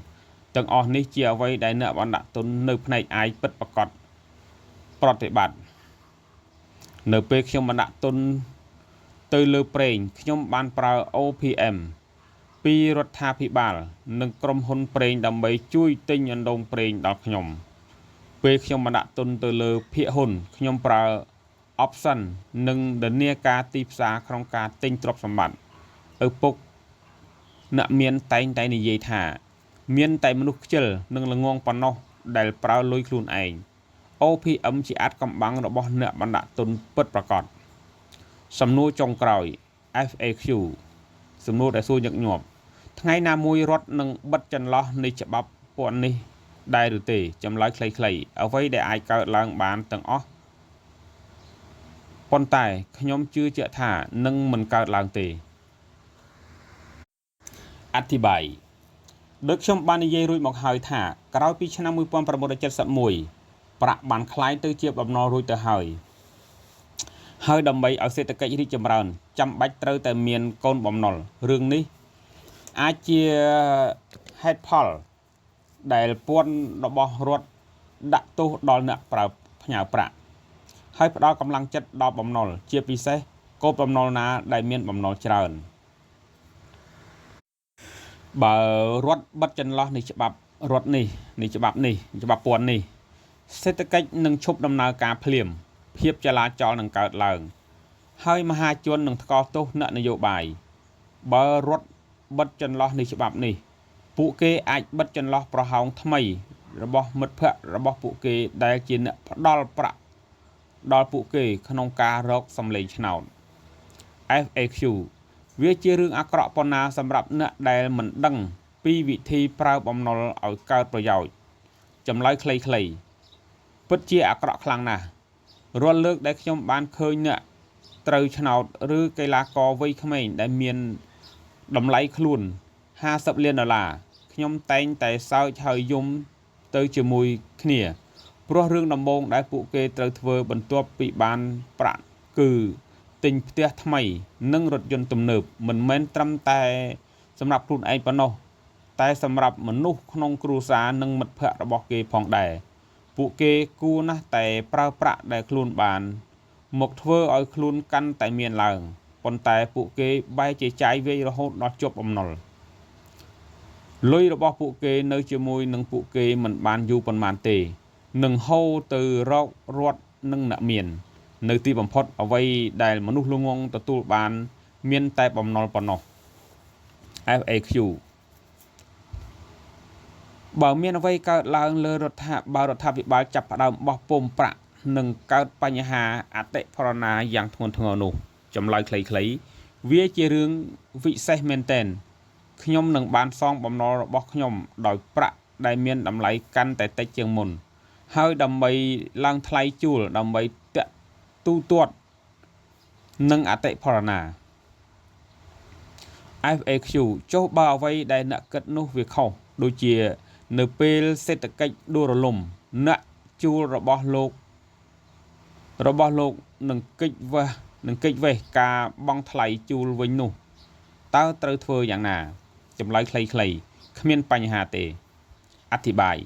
ទាំងអស់នេះជាអ្វីដែលអ្នកបណ្ដាក់ទុននៅផ្នែក I ពិតប្រាកដប្រតិបត្តិនៅពេលខ្ញុំបណ្ដាក់ទុនទៅលើប្រេងខ្ញុំបានប្រើ OPM ពីរដ្ឋាភិបាលនិងក្រុមហ៊ុនប្រេងដើម្បីជួយទិញអណ្ដូងប្រេងដល់ខ្ញុំពេលខ្ញុំបណ្ដាក់ទុនទៅលើភាគហ៊ុនខ្ញុំប្រើ option និងធានាការទីផ្សារក្នុងការទិញទ្រព្យសម្បត្តិឪពុកអ្នកមានតែងតែនិយាយថាមានតែមនុស្សខ្ជិលនិងល្ងងប៉ុណ្ណោះដែលប្រើលុយខ្លួនឯង OPM ជាអាចកំបាំងរបស់អ្នកបណ្ដាក់ទុនពិតប្រាកដសំណួរចុងក្រោយ FAQ សំណួរដែលសួរញឹកញាប់ថ្ងៃណាមួយរដ្ឋនឹងបិទចន្លោះនៃច្បាប់ពន្ធនេះដែរឬទេចម្លើយខ្លីៗអ្វីដែលអាចកើតឡើងបានទាំងអស់ប៉ុន្តែខ្ញុំជឿជាក់ថានឹងមិនកើតឡើងទេអធិប្បាយដូចខ្ញុំបាននិយាយរួចមកហើយថាក្រោយពីឆ្នាំ1971ប្រាក់បានคล้ายទៅជាបំណុលរួចទៅហើយដើម្បីឲ្យសេដ្ឋកិច្ចរីកចម្រើនចាំបាច់ត្រូវតែមានកូនបំណុលរឿងនេះអាចជាហេតុផលដែលពន្ធរបស់រដ្ឋដាក់ទោសដល់អ្នកប្រើផ្ញើប្រាក់ហើយផ្ដល់កម្លាំងចិត្តដល់បំណុលជាពិសេសកូនបំណុលណាដែលមានបំណុលច្រើនបើរដ្ឋបិទចន្លោះនៃច្បាប់រដ្ឋនេះច្បាប់ពន្ធនេះសេដ្ឋកិច្ចនឹងឈប់ដំណើរការភ្លាមភាពចលាចលនឹងកើតឡើងហើយមហាជននឹងថ្កោលទោសអ្នកនយោបាយបើរដ្ឋបិទចន្លោះនៃច្បាប់នេះពួកគេអាចបិទចន្លោះប្រហោងថ្មីរបស់មិត្តភ័ក្តិរបស់ពួកគេដែលជាអ្នកផ្ដល់ប្រាក់ដល់ពួកគេក្នុងការរកសម្លេងឆ្នោត FAQ វាជារឿងអាក្រក់ប៉ុណ្ណាសម្រាប់អ្នកដែលមិនដឹងពីវិធីប្រើបំណុលឲ្យកើតប្រយោជន៍ចម្លើយខ្លីៗពិតជាអាក្រក់ខ្លាំងណាស់រាល់លើកដែលខ្ញុំបានឃើញអ្នកត្រូវឆ្នោតឬកីឡាករវ័យក្មេងដែលមានតម្លៃខ្លួន$50 លានខ្ញុំតែងតែសើចហើយយំទៅជាមួយគ្នាព្រោះរឿងដំបូងដែលពួកគេត្រូវធ្វើបន្ទាប់ពីបានប្រាក់គឺទិញផ្ទះថ្មីនិងរថយន្តទំនើបមិនមែនត្រឹមតែសម្រាប់ខ្លួនឯងប៉ុណ្ណោះតែសម្រាប់មនុស្សក្នុងគ្រួសារនិងមិត្តភ័ក្តិរបស់គេផងដែរពួកគេគួរណាស់តែប្រើប្រាក់ដែលខ្លួនបានមកធ្វើឲ្យខ្លួនកាន់តែមានឡើងប៉ុន្តែពួកគេបែរជាចាយវាយរហូតដល់ជាប់បំណុលលុយរបស់ពួកគេនៅជាមួយនឹងពួកគេមិនបានយូរប៉ុន្មានទេនឹងហូរទៅរករដ្ឋនិងអ្នកមាននៅទីបំផុតអ្វីដែលមនុស្សល្ងងទទួលបានមានតែបំណុលប៉ុណ្ណោះ FAQ បើមានអ្វីកើតឡើងលើរដ្ឋាភិបាលចាប់ផ្ដើមបោះពុម្ពប្រាក់នឹងកើតបញ្ហាអតិផរណាយ៉ាងធ្ងន់ធ្ងរនោះចម្លើយខ្លីៗវាជារឿងវិសេសមែនទែនខ្ញុំនឹងបានសងបំណុលរបស់ខ្ញុំដោយប្រាក់ដែលមានតម្លៃកាន់តែតិចជាងមុនហើយដើម្បីឡើងថ្លៃជួលដើម្បីតាក់ ទូទាត់និងអតិផរណា FAQ ចុះបើអ្វីដែលអ្នកគិតនោះវាខុសដូចជានៅពេលសេដ្ឋកិច្ចដួលរលំអ្នកជួលរបស់លោកនឹងកិច្ចវេះការបង់ថ្លៃជួលវិញនោះតើត្រូវធ្វើយ៉ាងណាចម្លើយខ្លីៗគ្មានបញ្ហាទេអធិប្បាយ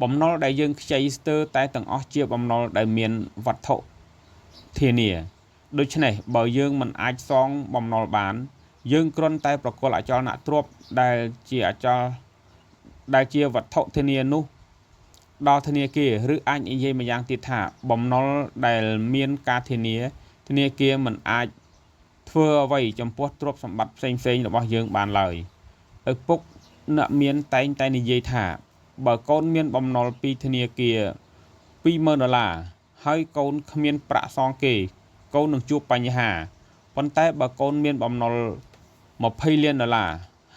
បំណុលដែលយើងខ្ចីស្ទើរតែទាំងអស់ជាបំណុលដែលមានវត្ថុធានាដូច្នេះបើយើងមិនអាចសងបំណុលបានយើងគ្រាន់តែប្រគល់អចលនទ្រព្យដែលជាវត្ថុធានានោះដល់ធនាគារឬអាចនិយាយម្យ៉ាងទៀតថាបំណុលដែលមានការធានាគារមិនអាចធ្វើអ្វីចំពោះទ្រព្យសម្បត្តិផ្សេងៗរបស់យើងបានឡើយឪពុកអ្នកមានតែងតែនិយាយថាបើកូនមានបំណុលពីធនាគារ$20,000ហើយកូនគ្មានប្រាក់សងគេកូននឹងជួបបញ្ហាប៉ុន្តែបើកូនមានបំណុល$20 លាន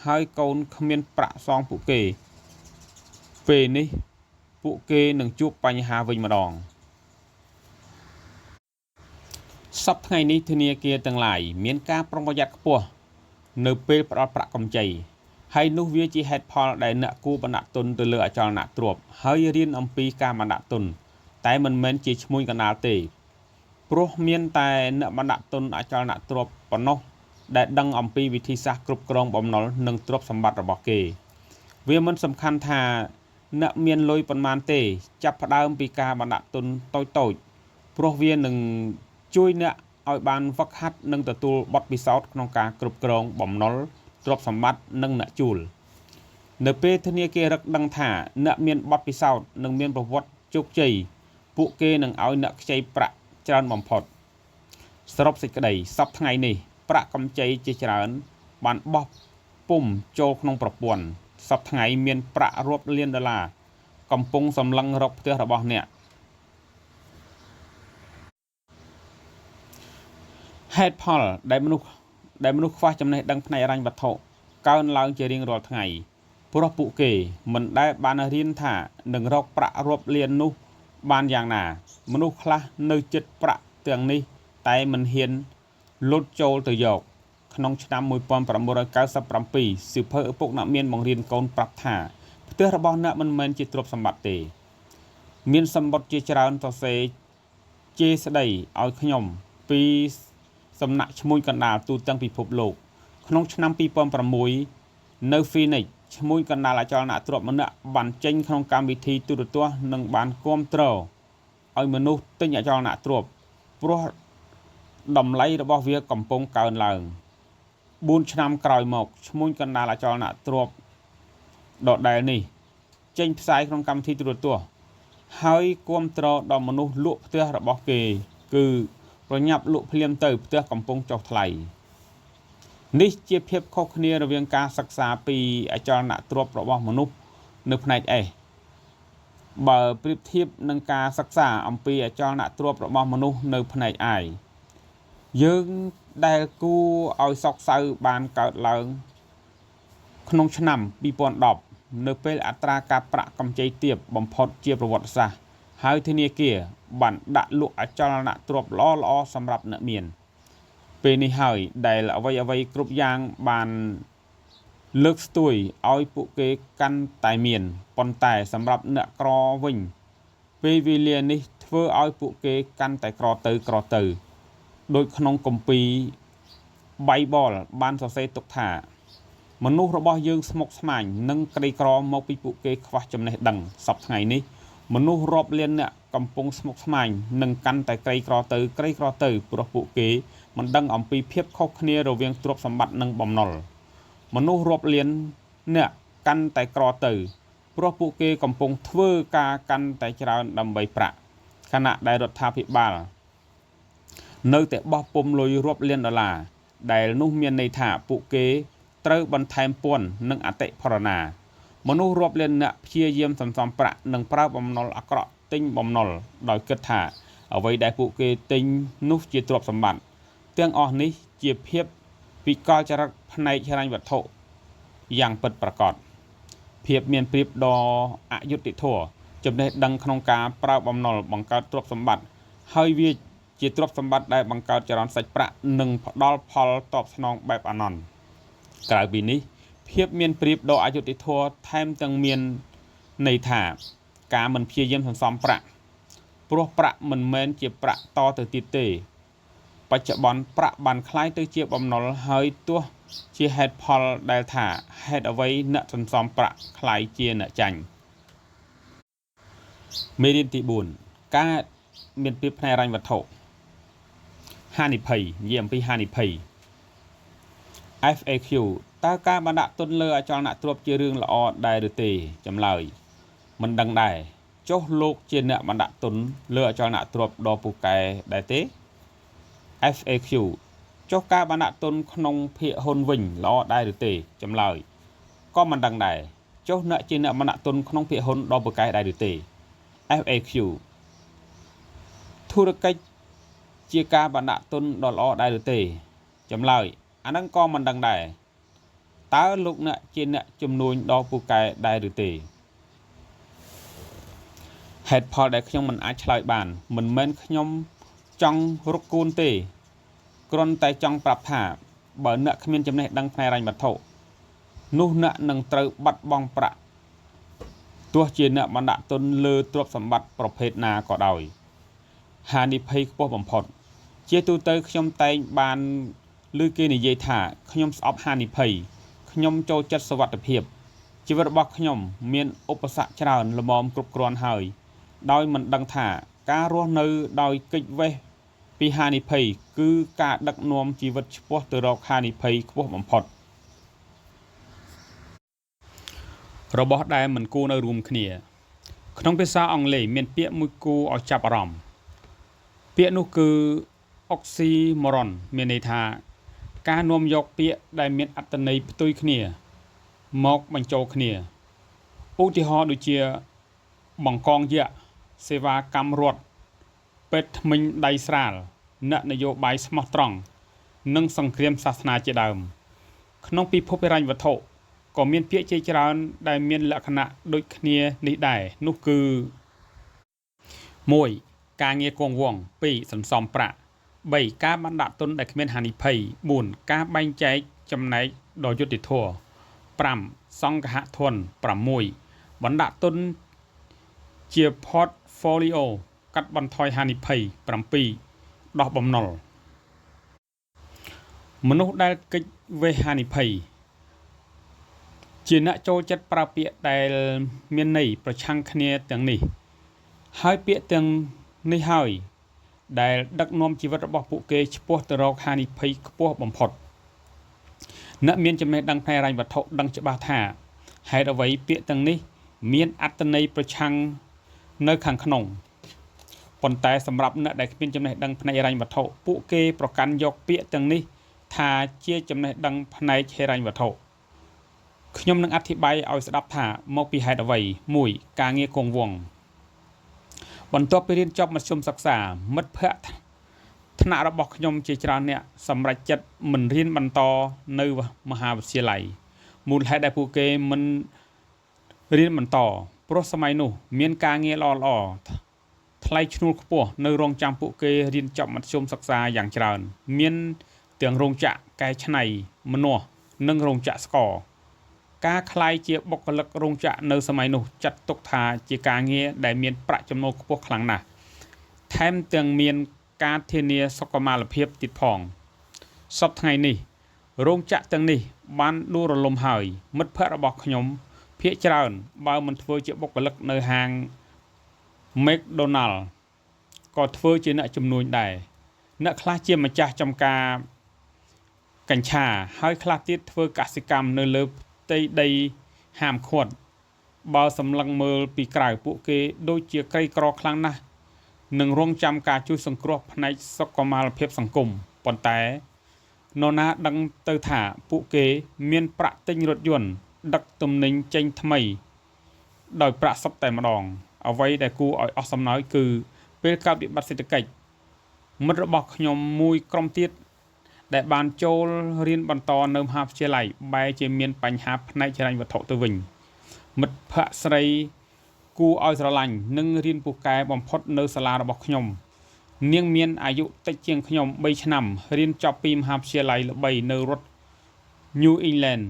ហើយកូនគ្មានប្រាក់សងពួកគេពេលនេះពួកគេនឹងជួបបញ្ហាវិញម្ដងសប្តាហ៍ថ្ងៃនេះធនាគារទាំងឡាយមានការប្រុងប្រយ័ត្នខ្ពស់នៅពេលផ្ដល់ប្រាក់កម្ចីហើយនោះវាជាហេតុផលដែលអ្នកគួរបណ្ដាក់ទុនទៅលើអចលនទ្រព្យហើយរៀនអំពីការបណ្ដាក់ទុនតែមិនមែនជាឈ្មួញកណ្ដាលទេព្រោះមានតែអ្នកបណ្ដាក់ទុនអចលនទ្រព្យប៉ុណ្ណោះដែលដឹងអំពីវិធីសាស្ត្រគ្រប់គ្រងបំណុលនិងទ្រព្យសម្បត្តិរបស់គេវាមិនសំខាន់ថាអ្នកមានលុយប៉ុន្មានទេចាប់ផ្ដើមពីការបណ្ដាក់ទុនតូចព្រោះវានឹងជួយអ្នកឲ្យបានហ្វឹកហាត់និងទទួលបទពិសោធន៍ក្នុងការគ្រប់គ្រងបំណុលទ្រព្យសម្បត្តិនិងអ្នកជួលនៅពេលធនាគាររឹកដឹងថាអ្នកមានបទពិសោធន៍និងមានប្រវត្តិជោគជ័យពួកគេនឹងឲ្យអ្នកខ្ចីប្រាក់ច្រើនបំផុតសរុបសេចក្តីសប្តាហ៍ថ្ងៃនេះប្រាក់កម្ចីជាច្រើនបានបោះពុម្ពចូលក្នុងប្រព័ន្ធសប្តាហ៍ថ្ងៃមានប្រាក់រាប់លាន$កំពុងសម្លឹងរកផ្ទះរបស់អ្នកហេតុផលដែលមនុស្សខ្វះចំណេះដឹងផ្នែកហិរញ្ញវត្ថុកើនឡើងជារៀងរាល់ថ្ងៃព្រោះពួកគេមិនដែលបានរៀនថានឹងរកប្រាក់រាប់លាននោះបានយ៉ាងណាមនុស្សខ្លះនៅចិត្តប្រាក់ទាំងនេះតែមិនហ៊ានលុតចូលទៅយកក្នុងឆ្នាំ1997សៀវភៅឪពុកអ្នកមានបង្រៀនកូនប្រាប់ថាផ្ទះរបស់អ្នកមិនមែនជាទ្រព្យសម្បត្តិទេមានសម្បត្តិជាច្រើនសរសេរជេរស្ដីឲ្យខ្ញុំពីសំណាក់ឈ្មួញកណ្ដាលទូទាំងពិភពលោកក្នុងឆ្នាំ2006នៅ Phoenix ឈ្មួញកណ្ដាលអចលនទ្រព្យម្នាក់បានចេញក្នុងកម្មវិធីទូរទស្សន៍និងបានគាំទ្រឲ្យមនុស្សទិញអចលនទ្រព្យព្រោះតម្លៃរបស់វាកំពុងកើនឡើង4ឆ្នាំក្រោយមកឈ្មួញកណ្ដាលអចលនទ្រព្យដដែលនេះចេញផ្សាយក្នុងកម្មវិធីទូរទស្សន៍ហើយគាំទ្រដល់មនុស្សលក់ផ្ទះរបស់គេគឺប្រញាប់លក់ភ្លាមទៅផ្ទះកំពុងចុះថ្លៃនេះជាភាពខុសគ្នារវាងការសិក្សាពីអចលនទ្រព្យរបស់មនុស្សនៅផ្នែក S បើប្រៀបធៀបនឹងការសិក្សាអំពីអចលនទ្រព្យរបស់មនុស្សនៅផ្នែក I យើងដែលគួរឲ្យសោកសៅបានកើតឡើងក្នុងឆ្នាំ2010នៅពេលអត្រាការប្រាក់កម្ចីទាបបំផុតជាប្រវត្តិសាស្ត្រហើយធនាគារបានដាក់លក់អចលនទ្រព្យល្អៗសម្រាប់អ្នកមានពេលនេះហើយដែលអ្វីគ្រប់យ៉ាងបានលើកស្ទួយឲ្យពួកគេកាន់តែមានប៉ុន្តែសម្រាប់អ្នកក្រវិញពេលវេលានេះធ្វើឲ្យពួកគេកាន់តែក្រទៅដោយក្នុងគម្ពីរ Bible បានសរសេរទុកថាមនុស្សរបស់យើងស្មុគស្មាញនិងក្រីក្រមកពីពួកគេខ្វះចំណេះដឹងសប្តាហ៍ថ្ងៃនេះមនុស្សរាប់លានអ្នកកំពុងស្មុគស្មាញនិងកាន់តែក្រីក្រទៅព្រោះពួកគេមិនដឹងអំពីភាពខុសគ្នារវាងទ្រព្យសម្បត្តិនិងបំណុលមនុស្សរាប់លានអ្នកកាន់តែក្រទៅព្រោះពួកគេកំពុងធ្វើការកាន់តែច្រើនដើម្បីប្រាក់ខណៈដែលរដ្ឋាភិបាលនៅតែបោះពុម្ពលុយរាប់លាន$ដែលនោះមានន័យថាពួកគេត្រូវបន្ថែមពន្ធនិងអតិផរណាមនុស្សរាប់លានអ្នកព្យាយាមសន្សំប្រាក់និងប្រើបំណុលអាក្រក់ទិញបំណុលដោយគិតថាអ្វីដែលពួកគេទិញនោះជាទ្រព្យសម្បត្តិទាំងអស់នេះជាភាពវិកលចរិតផ្នែកហិរញ្ញវត្ថុយ៉ាងពិតប្រាកដភាពមានប្រៀបដ៏អយុត្តិធម៌ចំណេះដឹងក្នុងការប្រើបំណុលបង្កើតទ្រព្យសម្បត្តិហើយវា ជាទ្រព្យសម្បត្តិដែលបង្កើតចរន្តសាច់ប្រាក់និងផ្ដល់ផលតបស្នងបែបអាណត្តិក្រៅពីនេះភាពមានប្រៀបដ៏អយុត្តិធម៌ថែមទាំងមានន័យថាការមិនព្យាយាមសន្សំប្រាក់ព្រោះប្រាក់មិនមែនជាប្រាក់តទៅទៀតទេបច្ចុប្បន្នប្រាក់បានคล้ายទៅជាបំណុលហើយទោះជាហេតុផលដែលថាហេតុអ្វីអ្នកសន្សំប្រាក់คล้ายជាអ្នកចាញ់មេរៀនទី4ការមានភាពផ្នែករញ្ញវត្ថុហានិភ័យនិយាយអំពីហានិភ័យ FAQ តើការបណ្ដាក់ទុនលើអចលនទ្រព្យជារឿងល្អដែរឬទេចម្លើយមិនដឹងដែរចុះលោកជាអ្នកបណ្ដាក់ទុនលើអចលនទ្រព្យដ៏ពូកែដែរទេ FAQ ចុះការបណ្ដាក់ទុនក្នុងភាគហ៊ុនវិញល្អដែរឬទេចម្លើយក៏មិនដឹងដែរចុះអ្នកជាអ្នកបណ្ដាក់ទុនក្នុងភាគហ៊ុនដ៏ពូកែដែរឬទេ FAQ ធុរកិច្ចជាការបណ្ដាក់ទុនដ៏ល្អដែរឬទេចម្លើយអានឹងក៏មិនដឹងដែរតើលោកអ្នកជាអ្នកជំនួញដ៏ពូកែដែរឬទេហេតុផលដែលខ្ញុំមិនអាចឆ្លើយបានមិនមែនខ្ញុំចង់រកគូនទេគ្រាន់តែចង់ប្រាប់ថាបើអ្នកគ្មានចំណេះដឹងផ្នែករញ្ញវត្ថុនោះអ្នកនឹងត្រូវបាត់បង់ប្រាក់ទោះជាអ្នកបណ្ដាក់ទុនលើទ្រព្យសម្បត្តិប្រភេទណាក៏ដោយហានិភ័យខ្ពស់បំផុតជាទូទៅខ្ញុំតែងបានឮគេនិយាយថាខ្ញុំស្អប់ហានិភ័យខ្ញុំចូលចិត្តសុវត្ថិភាពជីវិតរបស់ខ្ញុំមានឧបសគ្គច្រើនល្មមគ្រប់គ្រាន់ហើយដោយមិនដឹងថាការរស់នៅដោយគេចវេះពីហានិភ័យគឺការដឹកនាំជីវិតឆ្ពោះទៅរកហានិភ័យខ្ពស់បំផុតរបស់ដែលមិនគួរនៅរួមគ្នាក្នុងភាសាអង់គ្លេសមានពាក្យមួយគួរឲ្យចាប់អារម្មណ៍ពាក្យនោះគឺ oxymoron មានន័យថាការនាំយកពាក្យដែលមានអត្ថន័យផ្ទុយគ្នាមកបញ្ចូលគ្នាឧទាហរណ៍ដូចជាបង្កងយក្សសេវាកម្មរដ្ឋពេទ្យថ្មិញដៃស្រាលអ្នកនយោបាយស្មោះត្រង់និងសង្គ្រាមសាសនាជាដើមក្នុងពិភពហិរញ្ញវត្ថុក៏មានពាក្យជាច្រើនដែលមានលក្ខណៈដូចគ្នានេះដែរនោះគឺ 1. ការងារគង់វង្ស 2. សន្សំប្រាក់ 3. ការបណ្ដាក់ទុនដែលគ្មានហានិភ័យ 4. ការបែងចែកចំណែកដ៏យុត្តិធម៌ 5. សង្ឃហធន 6. បណ្ដាក់ទុនជា portfolio កាត់បន្ថយហានិភ័យ 7. ដោះបំណុលមនុស្សដែលគេចវេះហានិភ័យជាអ្នកចូលចិត្តប្រើពាក្យដែលមានន័យប្រឆាំងគ្នាទាំងនេះហើយពាក្យទាំងនេះហើយដែលដឹកនាំជីវិតរបស់ពួកគេឆ្ពោះទៅរកហានិភ័យខ្ពស់បំផុតអ្នកមានចំណេះដឹងផ្នែករញ្ញវត្ថុដឹងច្បាស់ថាហេតុអ្វីពាក្យទាំងនេះមានអត្ថន័យប្រឆាំងនៅខាងក្នុងប៉ុន្តែសម្រាប់អ្នកដែលគ្មានចំណេះដឹងផ្នែកហិរញ្ញវត្ថុពួកគេប្រកាន់យកពាក្យទាំងនេះថាជាចំណេះដឹងផ្នែកហិរញ្ញវត្ថុខ្ញុំនឹងអធិប្បាយឲ្យស្ដាប់ថាមកពីហេតុអ្វី 1. ការងារគង់វង្សបន្ទាប់ពីរៀនចប់មធ្យមសិក្សាមិត្តភ័ក្តិថ្នាក់របស់ខ្ញុំជាច្រើនអ្នកសម្រេចចិត្តមិនរៀនបន្តនៅមហាវិទ្យាល័យមូលហេតុដែលពួកគេមិនរៀនបន្តព្រោះសម័យនោះមានការងារល្អៗថ្លៃឈ្នួលខ្ពស់នៅរងចាំពួកគេរៀនចប់មធ្យមសិក្សាយ៉ាងច្រើនមានទាំងរោងចក្រកែច្នៃម្នាស់និងរោងចក្រស្ករការក្លាយជាបុគ្គលិករោងចក្រនៅសម័យនោះចាត់ទុកថាជាការងារដែលមានប្រាក់ចំណូលខ្ពស់ខ្លាំងណាស់ថែមទាំងមានការធានាសុខុមាលភាពទៀតផងសពថ្ងៃនេះរោងចក្រទាំងនេះបានដួលរលំហើយមិត្តភ័ក្តិរបស់ខ្ញុំភាគច្រើនបើមិនធ្វើជាបុគ្គលិកនៅហាង McDonald ក៏ធ្វើជាអ្នកជំនួញដែរអ្នកខ្លះជាម្ចាស់ចំការកញ្ឆាហើយខ្លះទៀតធ្វើកសិកម្មនៅលើផ្ទៃដីហាមឃាត់បើសម្លឹងមើលពីក្រៅពួកគេដូចជាក្រីក្រខ្លាំងណាស់នឹងរងចាំការជួយសង្គ្រោះផ្នែកសុខុមាលភាពសង្គមប៉ុន្តែនរណាដឹងទៅថាពួកគេមានប្រាក់ទិញរថយន្តដឹកទំនិញចេញថ្មីដោយប្រាក់សុទ្ធតែម្ដងអ្វីដែលគួរឲ្យអស់សំណើចគឺពេលកើតវិបត្តិសេដ្ឋកិច្ចមិត្តរបស់ខ្ញុំមួយក្រុមទៀតដែលបានចូលរៀនបន្តនៅមហាវិទ្យាល័យបែរជាមានបញ្ហាផ្នែកហិរញ្ញវត្ថុទៅវិញមិត្តភ័ក្តិស្រីគួរឲ្យស្រឡាញ់និងរៀនពូកែបំផុតនៅសាលារបស់ខ្ញុំ នាងមានអាយុតិចជាងខ្ញុំ3ឆ្នាំរៀនចប់ពីមហាវិទ្យាល័យល្បីនៅរដ្ឋ New England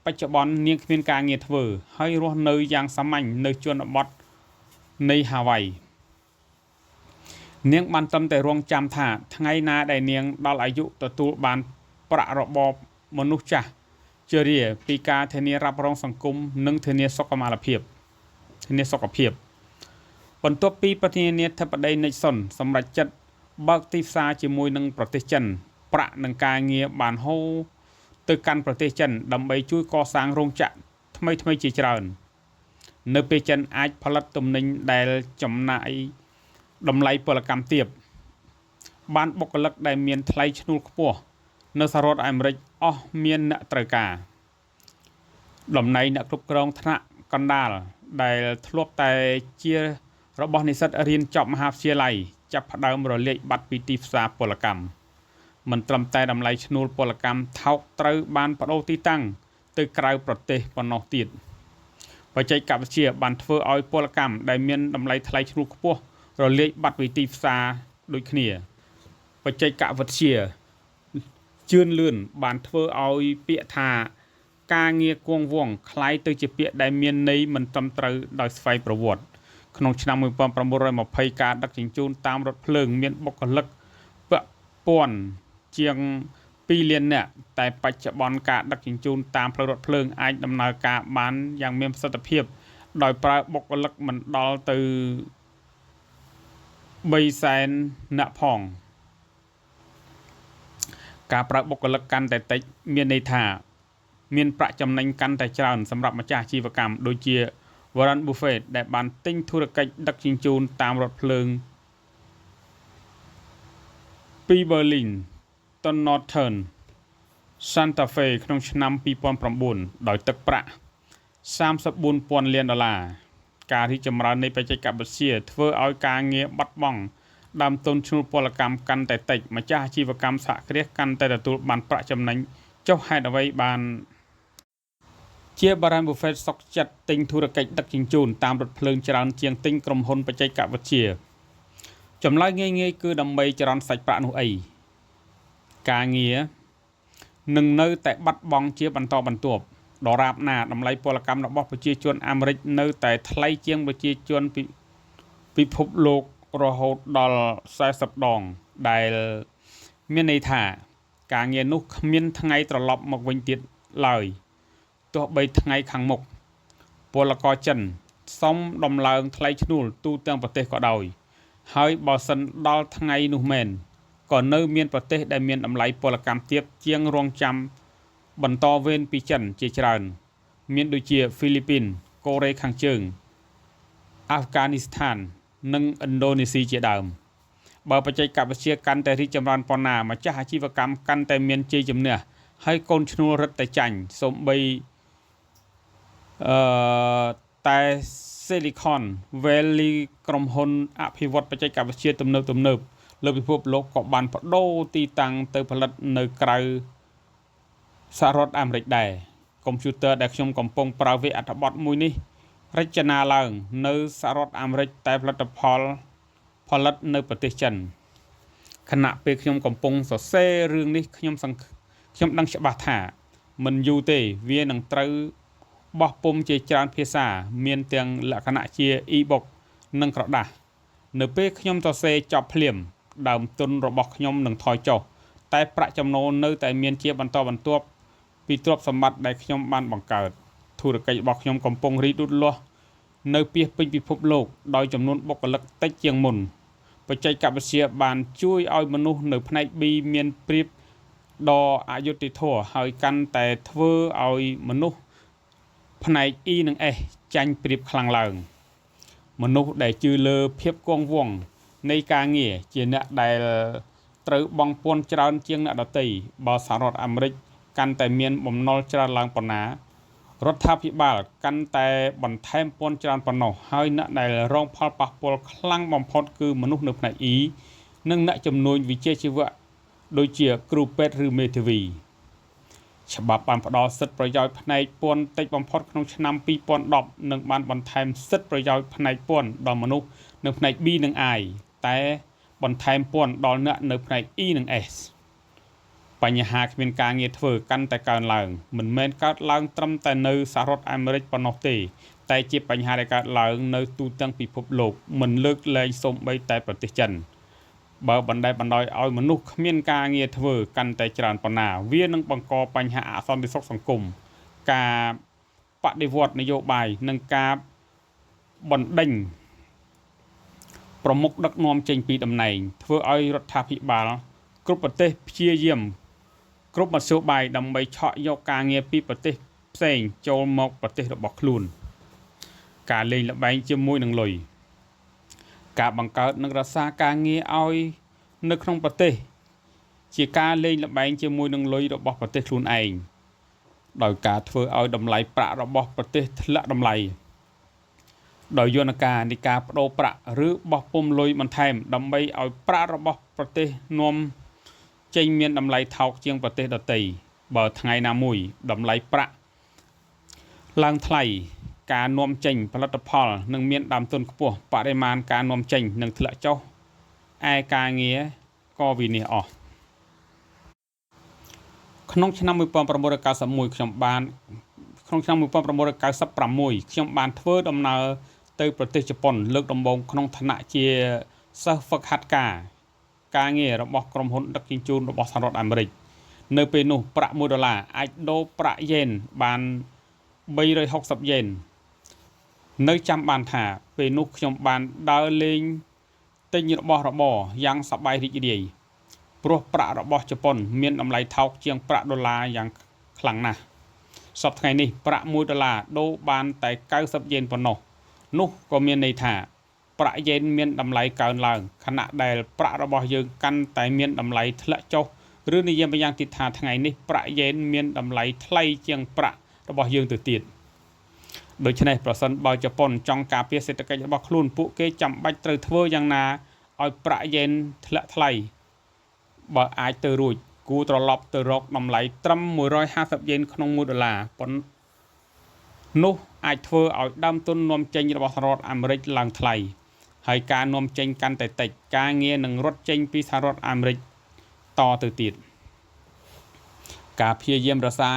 បច្ចុប្បន្ននាងគ្មានការងារធ្វើហើយរស់នៅយ៉ាងសាមញ្ញនៅជនបទនៃ Hawaii នាងបានត្រឹមតែរងចាំថាថ្ងៃណាដែលនាងដល់អាយុទទួលបានប្រាក់របបមនុស្សចាស់ជរាពីការធានារ៉ាប់រងសង្គមនិងធានាសុខភាពបន្ទាប់ពីប្រធានាធិបតី Nixon សម្រេចចិត្តបើកទីផ្សារជាមួយនឹងប្រទេសចិនប្រាក់និងការងារបានហូរទៅកាន់ប្រទេសចិនដើម្បីជួយកសាងរោងចក្រថ្មីជាច្រើននៅពេលចិនអាចផលិតទំនិញដែលចំណាយតម្លៃពលកម្មទាបបានបុគ្គលិកដែលមានថ្លៃឈ្នួលខ្ពស់នៅសហរដ្ឋអាមេរិកអស់មានអ្នកត្រូវការតំណែងអ្នកគ្រប់គ្រងថ្នាក់កណ្ដាលដែលធ្លាប់តែជារបស់និស្សិតរៀនចប់មហាវិទ្យាល័យចាប់ផ្ដើមរលាយបាត់ពីទីផ្សារពលកម្មមិនត្រឹមតែតម្លៃឈ្នួលពលកម្មថោកត្រូវបានបដូរទីតាំងទៅក្រៅប្រទេសប៉ុណ្ណោះទៀតបច្ចេកវិទ្យាបានធ្វើឲ្យពលកម្មដែលមានតម្លៃថ្លៃឈ្នួលខ្ពស់រលាយបាត់ពីទីផ្សារដូចគ្នាបច្ចេកវិទ្យាជឿនលឿនបានធ្វើឲ្យពាក្យថាការងារគង់វង្សคล้ายទៅជាពាក្យដែលមានន័យមិនត្រឹមត្រូវដោយស្វ័យប្រវត្តិក្នុងឆ្នាំ1920ការដឹកជញ្ជូនតាមរថភ្លើងមានបុគ្គលិកពាក់ព័ន្ធជាង2លាននាក់តែបច្ចុប្បន្នការដឹកជញ្ជូនតាមផ្លូវរថភ្លើងអាចដំណើរការបានយ៉ាងមានប្រសិទ្ធភាពដោយប្រើបុគ្គលិកមិនដល់ទៅ300,000នាក់ផងការប្រើបុគ្គលិកកាន់តែតិចមានន័យថាមានប្រាក់ចំណេញកាន់តែច្រើនសម្រាប់ម្ចាស់អាជីវកម្មដូចជា Warren Buffett ដែលបានទិញធុរកិច្ចដឹកជញ្ជូនតាមរថភ្លើងពី Berlin ទៅ Northern Santa Fe ក្នុងឆ្នាំ2009ដោយទឹកប្រាក់$34,000 លានការរីកចម្រើននៃបច្ចេកវិទ្យាធ្វើឲ្យការងារបាត់បង់ដើមទុនឈ្នួលពលកម្មកាន់តែតិចម្ចាស់អាជីវកម្មសហគ្រាសកាន់តែទទួលបានប្រាក់ចំណេញចុះហេតុអ្វីបានជា Warren Buffett សុខចិត្តទិញធុរកិច្ចដឹកជញ្ជូនតាមរថភ្លើងច្រើនជាងទិញក្រុមហ៊ុនបច្ចេកវិទ្យាចម្លើយងាយៗគឺដើម្បីចរន្តសាច់ប្រាក់នោះអីការងារនឹងនៅតែបាត់បង់ជាបន្តបន្ទាប់ដរាបណាតម្លៃពលកម្មរបស់ប្រជាជនអាមេរិកនៅតែថ្លៃជាងប្រជាជនពិភពលោករហូតដល់40ដងដែលមានន័យថាការងារនោះគ្មានថ្ងៃត្រឡប់មកវិញទៀតឡើយទោះបីថ្ងៃខាងមុខពលករចិនសុំដំឡើងថ្លៃឈ្នួលទូទាំងប្រទេសក៏ដោយហើយបើសិនដល់ថ្ងៃនោះមែនក៏នៅមានប្រទេសដែលមានតម្លៃពលកម្មទាបជាងរងចាំបន្តវេនពីចិនជាច្រើនមានដូចជាហ្វីលីពីន កូរ៉េខាងជើង អាហ្វហ្គានីស្ថាន និងឥណ្ឌូនេស៊ីជាដើមបើបច្ចេកវិទ្យាកាន់តែរីកចម្រើនប៉ុណ្ណាម្ចាស់អាជីវកម្មកាន់តែមានជ័យជំនះហើយកូនឈ្នួលរឹតតែចាញ់សូម្បីតែ Silicon Valley ក្រុមហ៊ុនអភិវឌ្ឍបច្ចេកវិទ្យាទំនើបលើពិភពលោកក៏បានបដូរទីតាំងទៅផលិតនៅក្រៅសហរដ្ឋអាមេរិកដែរកុំព្យូទ័រដែលខ្ញុំកំពុងប្រើវាអត្ថបទមួយនេះរចនាឡើងនៅសហរដ្ឋអាមេរិកតែផលិតនៅប្រទេសចិនខណៈពេលខ្ញុំកំពុងសរសេររឿងនេះខ្ញុំដឹងច្បាស់ថាមិនយូរទេវានឹងត្រូវបោះពុម្ពជាច្រើនភាសាមានទាំងលក្ខណៈជា e-book និងក្រដាសនៅពេលខ្ញុំសរសេរចប់ភ្លាមដើមទុនរបស់ខ្ញុំនឹងថយចុះតែប្រាក់ចំណូលនៅតែមានជាបន្តបន្ទាប់ពីទ្រព្យសម្បត្តិដែលខ្ញុំបានបង្កើតធុរកិច្ចរបស់ខ្ញុំកំពុងរីកលូតលាស់នៅពាសពេញពិភពលោកដោយចំនួនបុគ្គលិកតិចជាងមុនបច្ចេកវិទ្យាបានជួយឲ្យមនុស្សនៅផ្នែក B មានប្រៀបដ៏អយុត្តិធម៌ហើយកាន់តែធ្វើឲ្យមនុស្សផ្នែក E និង S ចាញ់ប្រៀបខ្លាំងឡើងមនុស្សដែលជឿលើភាពគង់វង្សនៃការងារជាអ្នកដែលត្រូវបង់ពន្ធច្រើនជាងអ្នកដទៃបើសហរដ្ឋអាមេរិកកាន់តែមានបំណុលច្រើនឡើងប៉ុណ្ណារដ្ឋាភិបាលកាន់តែបន្ថែមពន្ធច្រើនប៉ុណ្ណោះហើយអ្នកដែលរងផលប៉ះពាល់ខ្លាំងបំផុតគឺមនុស្សនៅផ្នែក E និងអ្នកជំនួញវិជ្ជាជីវៈដូចជាគ្រូពេទ្យឬមេធាវីច្បាប់បានផ្ដល់សិទ្ធិប្រយោជន៍ផ្នែកពន្ធតិចបំផុតក្នុងឆ្នាំ2010និងបានបន្ថែមសិទ្ធិប្រយោជន៍ផ្នែកពន្ធដល់មនុស្សនៅផ្នែក B និង I តែ បន្ថែមពន្ធដល់អ្នកនៅផ្នែក E និង S បញ្ហាគ្មានការងារធ្វើកាន់តែកើនឡើងមិនមែនកើតឡើងត្រឹមតែនៅសហរដ្ឋអាមេរិកប៉ុណ្ណោះទេតែជាបញ្ហាដែលកើតឡើងនៅទូទាំងពិភពលោកមិនលើកលែងសូម្បីតែប្រទេសចិនបើបណ្តែតបណ្ដោយឲ្យមនុស្សគ្មានការងារធ្វើកាន់តែច្រើនប៉ុណ្ណាវានឹងបង្កបញ្ហាអសន្តិសុខសង្គមការបដិវត្តនយោបាយនិងការបណ្ដេញប្រមុខដឹកនាំចេញពីតំណែងធ្វើឲ្យរដ្ឋាភិបាលគ្រប់ប្រទេសព្យាយាមគ្រប់មធ្យោបាយដើម្បីឆក់យកការងារពីប្រទេសផ្សេងចូលមកប្រទេសរបស់ខ្លួនការលេងល្បែងជាមួយនឹងលុយការបង្កើតនិងរក្សាការងារឲ្យនៅក្នុងប្រទេសជាការលេងល្បែងជាមួយនឹងលុយរបស់ប្រទេសខ្លួនឯងដោយការធ្វើឲ្យតម្លៃប្រាក់របស់ប្រទេសធ្លាក់តម្លៃដោយយន្តការនៃការបដូរប្រាក់ឬបោះពុម្ពលុយបន្ថែមដើម្បីឲ្យប្រាក់របស់ប្រទេសនាំចេញមានតម្លៃថោកជាងប្រទេសដទៃបើថ្ងៃណាមួយតម្លៃប្រាក់ឡើងថ្លៃការនាំចេញផលិតផលនឹងមានដើមទុនខ្ពស់បរិមាណការនាំចេញនឹងធ្លាក់ចុះឯការងារក៏វិនាសអស់ក្នុងឆ្នាំ1991ខ្ញុំបានធ្វើដំណើរទៅប្រទេសជប៉ុនលើកដំបូងក្នុងឋានៈជាសិស្សហ្វឹកហាត់ការងាររបស់ក្រុមហ៊ុនដឹកជញ្ជូនរបស់សហរដ្ឋអាមេរិកនៅពេលនោះប្រាក់$1អាចដូរប្រាក់យេនបាន360យេននៅចាំបានថាពេលនោះខ្ញុំបានដើរលេងទិញរបស់របរយ៉ាងសប្បាយរីករាយព្រោះប្រាក់របស់ជប៉ុនមានតម្លៃថោកជាងប្រាក់$យ៉ាងខ្លាំងណាស់សប្តាហ៍ថ្ងៃនេះប្រាក់$1ដូរបានតែ90យេនប៉ុណ្ណោះនោះក៏មានន័យថាប្រាក់យេនមានតម្លៃកើនឡើងខណៈដែលប្រាក់របស់យើងកាន់តែមានតម្លៃធ្លាក់ចុះឬនិយាយម្យ៉ាងទៀតថាថ្ងៃនេះប្រាក់យេនមានតម្លៃថ្លៃជាងប្រាក់របស់យើងទៅទៀតដូច្នេះប្រសិនបើជប៉ុនចង់ការពារសេដ្ឋកិច្ចរបស់ខ្លួនពួកគេចាំបាច់ត្រូវធ្វើយ៉ាងណាឲ្យប្រាក់យេនធ្លាក់ថ្លៃបើអាចទៅរួចគួរត្រឡប់ទៅរកតម្លៃត្រឹម150យេនក្នុង$1ប៉ុន្តែនោះអាចធ្វើឲ្យដើមទុននាំចេញរបស់សហរដ្ឋអាមេរិកឡើងថ្លៃហើយការនាំចេញកាន់តែតិចការងារនឹងរត់ចេញពីសហរដ្ឋអាមេរិកតទៅទៀតការព្យាយាមរក្សា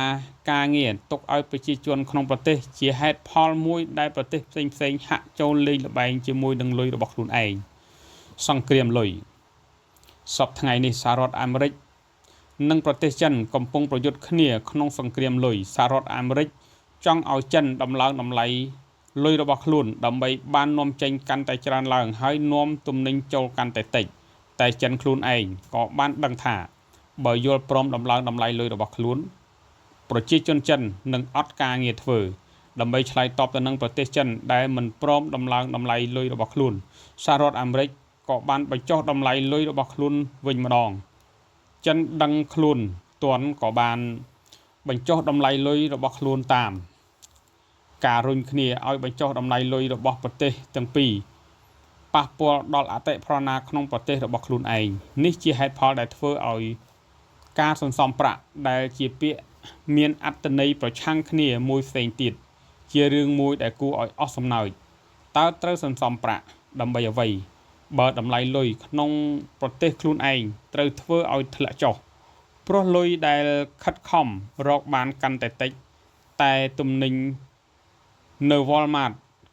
ការងារទុកឲ្យប្រជាជនក្នុងប្រទេសជាហេតុផលមួយដែលប្រទេសផ្សេងៗហាក់ចូលលេងល្បែងជាមួយនឹងលុយរបស់ខ្លួនឯងសង្គ្រាមលុយសពថ្ងៃនេះសហរដ្ឋអាមេរិកនិងប្រទេសចិនកំពុងប្រយុទ្ធគ្នាក្នុងសង្គ្រាមលុយសហរដ្ឋអាមេរិកចង់ឲ្យចិនដំឡើងតម្លៃលុយរបស់ខ្លួនដើម្បីបាននាំចេញកាន់តែច្រើនឡើងហើយនាំទំនិញចូលកាន់តែតិចតែចិនខ្លួនឯងក៏បានដឹងថាបើយល់ព្រមដំឡើងតម្លៃលុយរបស់ខ្លួនប្រជាជនចិននឹងអត់ការងារធ្វើដើម្បីឆ្លើយតបទៅនឹងប្រទេសចិនដែលមិនព្រមដំឡើងតម្លៃលុយរបស់ខ្លួនសហរដ្ឋអាមេរិកក៏បានបញ្ចុះតម្លៃលុយរបស់ខ្លួនវិញម្ដងចិនដឹងខ្លួនទាន់ក៏បានបញ្ចុះតម្លៃលុយរបស់ខ្លួនតាមការរុញគ្នាឲ្យបញ្ចុះតម្លៃលុយរបស់ប្រទេសទាំងពីរប៉ះពាល់ដល់អតិផរណាក្នុងប្រទេសរបស់ខ្លួនឯងនេះជាហេតុផលដែលធ្វើឲ្យការសន្សំប្រាក់ដែលជាពាក្យមានអត្ថន័យប្រឆាំងគ្នាមួយផ្សេងទៀតជារឿងមួយដែលគួរឲ្យអស់សំណើចតើត្រូវសន្សំប្រាក់ដើម្បីអ្វីបើតម្លៃលុយក្នុងប្រទេសខ្លួនឯងត្រូវធ្វើឲ្យធ្លាក់ចុះព្រោះលុយដែលខិតខំរកបានកាន់តែតិចតែទំនិញនៅ Walmart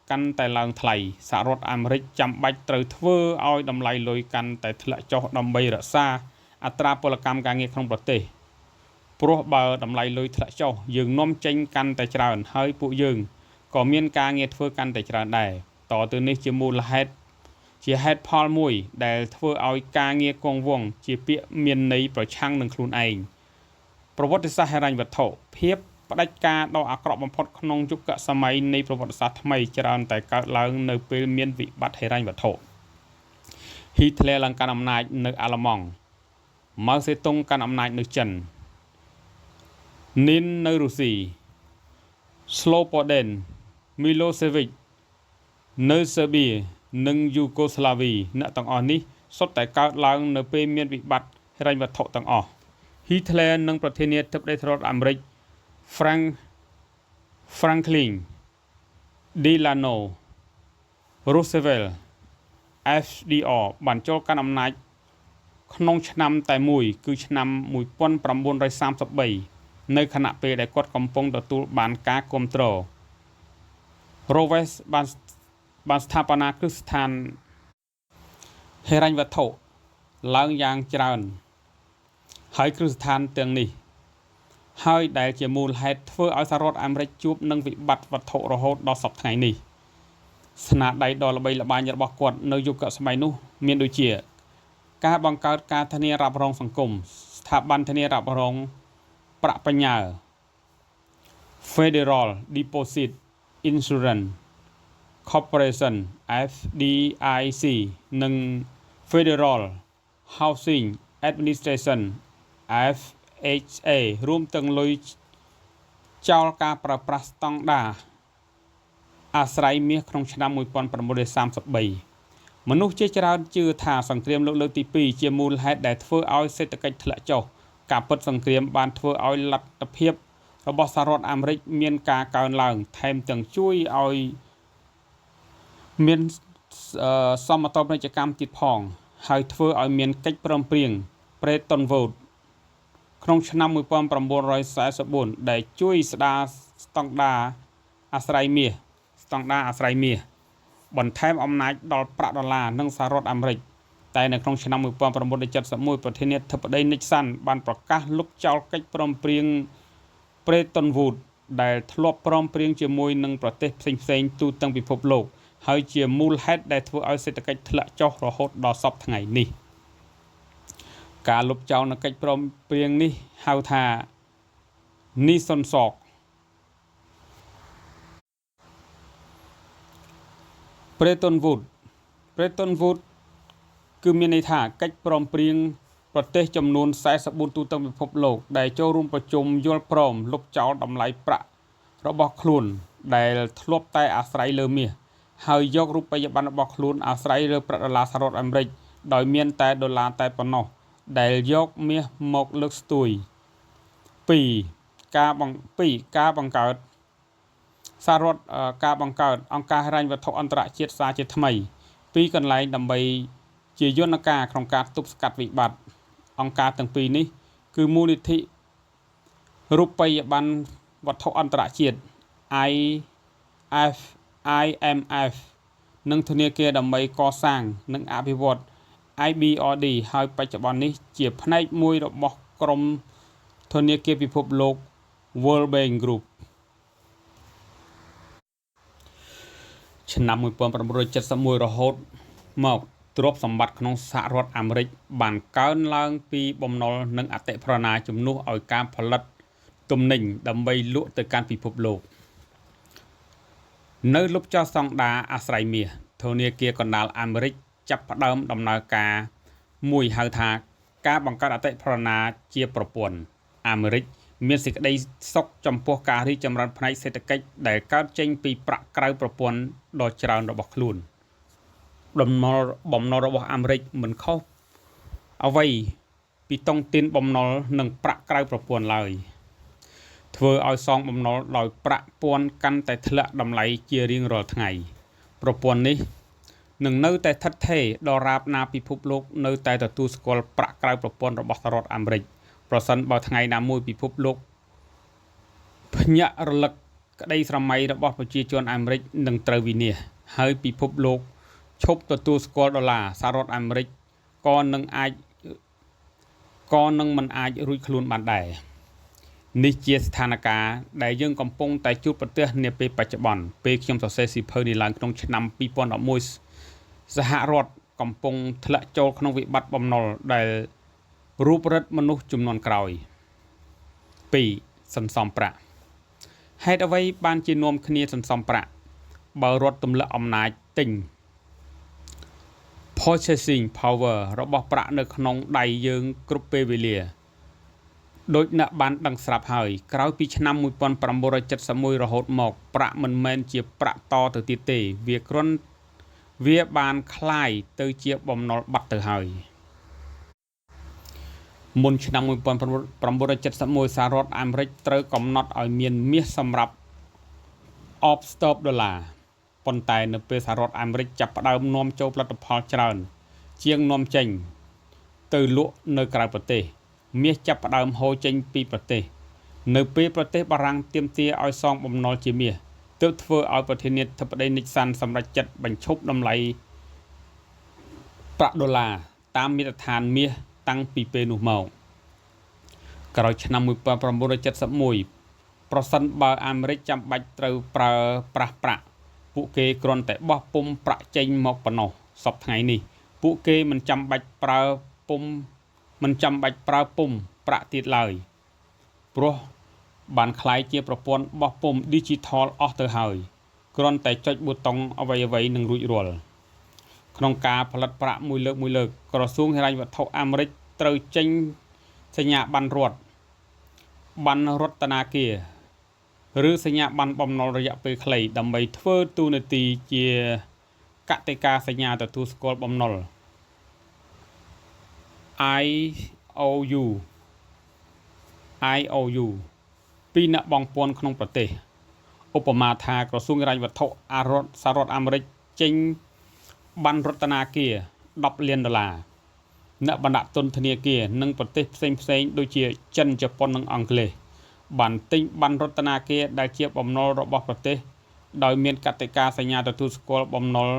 កាន់តែឡើងថ្លៃសហរដ្ឋអាមេរិកចាំបាច់ត្រូវធ្វើឲ្យតម្លៃលុយកាន់តែធ្លាក់ចុះដើម្បីរក្សាអត្រាពលកម្មការងារក្នុងប្រទេសព្រោះបើតម្លៃលុយធ្លាក់ចុះយើងនាំចេញកាន់តែច្រើនហើយពួកយើងក៏មានការងារធ្វើកាន់តែច្រើនដែរតទៅនេះជាមូលហេតុជាហេតុផលមួយដែលធ្វើឲ្យការងារគង់វង្សជាពាក្យមានន័យប្រឆាំងនឹងខ្លួនឯងប្រវត្តិសាស្ត្រហិរញ្ញវត្ថុភាពផ្ដាច់ការដ៏អាក្រក់បំផុតក្នុងយុគសម័យនៃប្រវត្តិសាស្ត្រថ្មីច្រើនតែកើតឡើងនៅពេលមានវិបត្តិហិរញ្ញវត្ថុហ៊ីតលែរឡើងកាន់អំណាចនៅអាល្លឺម៉ង់ម៉ៅសេតុងកាន់អំណាចនៅចិននីននៅរុស្ស៊ីស្លូប៉ូដេនមីឡូសេវិចនៅសេបៀនិងយូហ្គោស្លាវីអ្នកទាំងអស់នេះសុទ្ធតែកើតឡើងនៅពេលមានវិបត្តិហិរញ្ញវត្ថុទាំងអស់ហ៊ីតលែរនិងប្រធានាធិបតីសហរដ្ឋអាមេរិកFranklin Delano Roosevelt FDR បានចូលកាន់អំណាចក្នុងឆ្នាំតែមួយគឺឆ្នាំ1933នៅខណៈពេលដែលគាត់កំពុងទទួលបានការគាំទ្រ Roosevelt បានស្ថាបនាគ្រឹះស្ថានហិរញ្ញវត្ថុឡើងយ៉ាងច្រើនហើយគ្រឹះស្ថានទាំងនេះហើយដែលជាមូលហេតុធ្វើឲ្យសហរដ្ឋអាមេរិកជួបនឹងវិបត្តិវត្ថុរហូតដល់សព្វថ្ងៃនេះស្នាដៃដ៏ល្បីល្បាញរបស់គាត់នៅយុគសម័យនោះមានដូចជាការបង្កើតការធានារ៉ាប់រងសង្គមស្ថាប័នធានារ៉ាប់រងប្រាក់បញ្ញើ Federal Deposit Insurance Corporation FDIC និង Federal Housing Administration FHA រួមទាំងលុយចោលការប្រើប្រាស់ស្តង់ដារអាស្រ័យមាសក្នុងឆ្នាំ1933មនុស្សជាច្រើនជឿថាសង្គ្រាមលោកលើកទី2ជាមូលហេតុដែលធ្វើឲ្យសេដ្ឋកិច្ចធ្លាក់ចុះការពិតសង្គ្រាមបានធ្វើឲ្យលទ្ធភាពរបស់សហរដ្ឋអាមេរិកមានការកើនឡើងថែមទាំងជួយឲ្យមានសមតុល្យពាណិជ្ជកម្មទៀតផងហើយធ្វើឲ្យមានកិច្ចព្រមព្រៀង Bretton Woods ក្នុងឆ្នាំ1944ដែលជួយស្ដារស្តង់ដារអាស្រ័យមាសបន្ថែមអំណាចដល់ប្រាក់ដុល្លារនិងសហរដ្ឋអាមេរិកតែនៅក្នុងឆ្នាំ1971ប្រធានាធិបតី Nixon បានប្រកាសលុបចោលកិច្ចព្រមព្រៀង Bretton Woods ដែលធ្លាប់ព្រមព្រៀងជាមួយនឹងប្រទេសផ្សេងៗទូទាំងពិភពលោកហើយជាមូលហេតុដែលធ្វើឲ្យសេដ្ឋកិច្ចធ្លាក់ចុះរហូតដល់សព្វថ្ងៃនេះការលុបចោលនៅកិច្ចព្រមព្រៀងនេះហៅថា Nixon Shock Bretton Woods គឺមានន័យថាកិច្ចព្រមព្រៀងប្រទេសចំនួន44ទូទាំងពិភពលោកដែលចូលរួមប្រជុំយល់ព្រមលុបចោលតម្លៃប្រាក់របស់ខ្លួនដែលធ្លាប់តែអាស្រ័យលើមាសហើយយករូបិយប័ណ្ណរបស់ខ្លួនអាស្រ័យលើប្រាក់ដុល្លារសហរដ្ឋអាមេរិកដោយមានតែដុល្លារតែប៉ុណ្ណោះដែលយកមាសមកលើកស្ទួយ2ការបង្កើតអង្គការហិរញ្ញវត្ថុអន្តរជាតិសារជាថ្មីពីកន្លែងដើម្បីជាយន្តការក្នុងការទប់ស្កាត់វិបត្តិអង្គការទាំងពីរនេះគឺមូលនិធិរូបិយប័ណ្ណវត្ថុអន្តរជាតិ IMF និងធនាគារដើម្បីកសាងនិងអភិវឌ្ឍ IBRD ហើយបច្ចុប្បន្ននេះជាផ្នែកមួយរបស់ក្រុមធនាគារពិភពលោក World Bank Group ឆ្នាំ1971រហូតមកទ្រព្យសម្បត្តិក្នុងសហរដ្ឋអាមេរិកបានកើនឡើងពីបំណុលនិងអតិផរណាជំនួសឲ្យការផលិតទំនិញដើម្បីលក់ទៅកាន់ពិភពលោកនៅលុបចោលស្តង់ដារអាស្រ័យមាសធនាគារកណ្ដាលអាមេរិកចាប់ផ្ដើមដំណើរការមួយហៅថាការបង្កើតអតិផរណាជាប្រព័ន្ធអាមេរិកមានសេចក្តីសុខចំពោះការរីកចម្រើនផ្នែកសេដ្ឋកិច្ចដែលកើតចេញពីប្រាក់ក្រៅប្រព័ន្ធដ៏ច្រើនរបស់ខ្លួនបំណុលរបស់អាមេរិកមិនខុសអ្វីពីតុងទីនបំណុលនិងប្រាក់ក្រៅប្រព័ន្ធឡើយធ្វើឲ្យសងបំណុលដោយប្រាក់ពាន់កាន់តែធ្លាក់តម្លៃជារៀងរាល់ថ្ងៃប្រព័ន្ធនេះនឹងនៅតែស្ថិតថេរដរាបណាពិភពលោកនៅតែទទួលស្គាល់ប្រាក់ក្រៅប្រព័ន្ធរបស់សហរដ្ឋអាមេរិកប្រសិនបើថ្ងៃណាមួយពិភពលោកភ្ញាក់រលឹកក្តីស្រមៃរបស់ប្រជាជនអាមេរិកនឹងត្រូវវិនាសហើយពិភពលោកឈប់ទទួលស្គាល់ដុល្លារសហរដ្ឋអាមេរិកក៏នឹងមិនអាចរួចខ្លួនបានដែរនេះជាស្ថានភាពដែលយើងកំពុងតែជួបប្រទះនាពេលបច្ចុប្បន្នពេលខ្ញុំសរសេរសៀវភៅនេះឡើងក្នុងឆ្នាំ2011សហរដ្ឋកំពុងធ្លាក់ចូលក្នុងវិបត្តិបំណុលដែលរូបរឹតមនុស្សជំនាន់ក្រោយ2សន្សំប្រាក់ហេតុអ្វីបានជានាំគ្នាសន្សំប្រាក់បើរដ្ឋទម្លាក់អំណាចទិញ purchasing power របស់ប្រាក់នៅក្នុងដៃយើងគ្រប់ពេលវេលាដូចអ្នកបានដឹងស្រាប់ហើយក្រោយពីឆ្នាំ1971រហូតមកប្រាក់មិនមែនជាប្រាក់តទៅទៀតទេវាបានคล้ายទៅជាបំណុលបាត់ទៅហើយមុនឆ្នាំ1971សហរដ្ឋអាមេរិកត្រូវកំណត់ឲ្យមានមាសសម្រាប់អបស្ទបដុល្លារ ប៉ុន្តែនៅពេលសហរដ្ឋអាមេរិកចាប់ផ្ដើមនាំចូលផលិតផលច្រើនជាងនាំចេញទៅលក់នៅក្រៅប្រទេសមាសចាប់ផ្ដើមហូរចេញពីប្រទេសនៅពេលប្រទេសបារាំងទាមទារឲ្យសងបំណុលជាមាសទើបធ្វើឲ្យប្រធានាធិបតីនិកសាន់សម្រេចចិត្តបញ្ឈប់តម្លៃប្រាក់ដុល្លារតាមមាត្រដ្ឋានមាសតាំងពីពេលនោះមកក្រោយឆ្នាំ1971ប្រសិនបើអាមេរិកចាំបាច់ត្រូវប្រើប្រាស់ប្រាក់ពួកគេគ្រាន់តែបោះពុម្ពប្រាក់ចេញមកប៉ុណ្ណោះសប្តាហ៍ថ្ងៃនេះពួកគេមិនចាំបាច់ប្រើពុម្ពប្រាក់ទៀតឡើយព្រោះបានក្លាយជាប្រព័ន្ធបោះពុម្ព Digital អស់ទៅហើយគ្រាន់តែចុចប៊ូតុងអ្វីៗនឹងរួចរាល់ក្នុងការផលិតប្រាក់មួយលើកក្រសួងហិរញ្ញវត្ថុអាមេរិកត្រូវចេញសញ្ញាប័ណ្ណរដ្ឋាគារឬសញ្ញាប័ណ្ណបំណុលរយៈពេលខ្លីដើម្បីធ្វើតួនាទីជាកតិកាសញ្ញាទទួលស្គាល់បំណុល IOU ពីអ្នកបង់ពន្ធក្នុងប្រទេសឧបមាថាក្រសួងហិរញ្ញវត្ថុសហរដ្ឋអាមេរិកចេញប័ណ្ណរដ្ឋាគារ$10 លានអ្នកបណ្ដាក់ទុនធនាគារនិងប្រទេសផ្សេងដូចជាចិនជប៉ុននិងអង់គ្លេសបានទិញប័ណ្ណរដ្ឋាគារដែលជាបំណុលរបស់ប្រទេសដោយមានកតិកាសញ្ញាទទួលស្គាល់បំណុល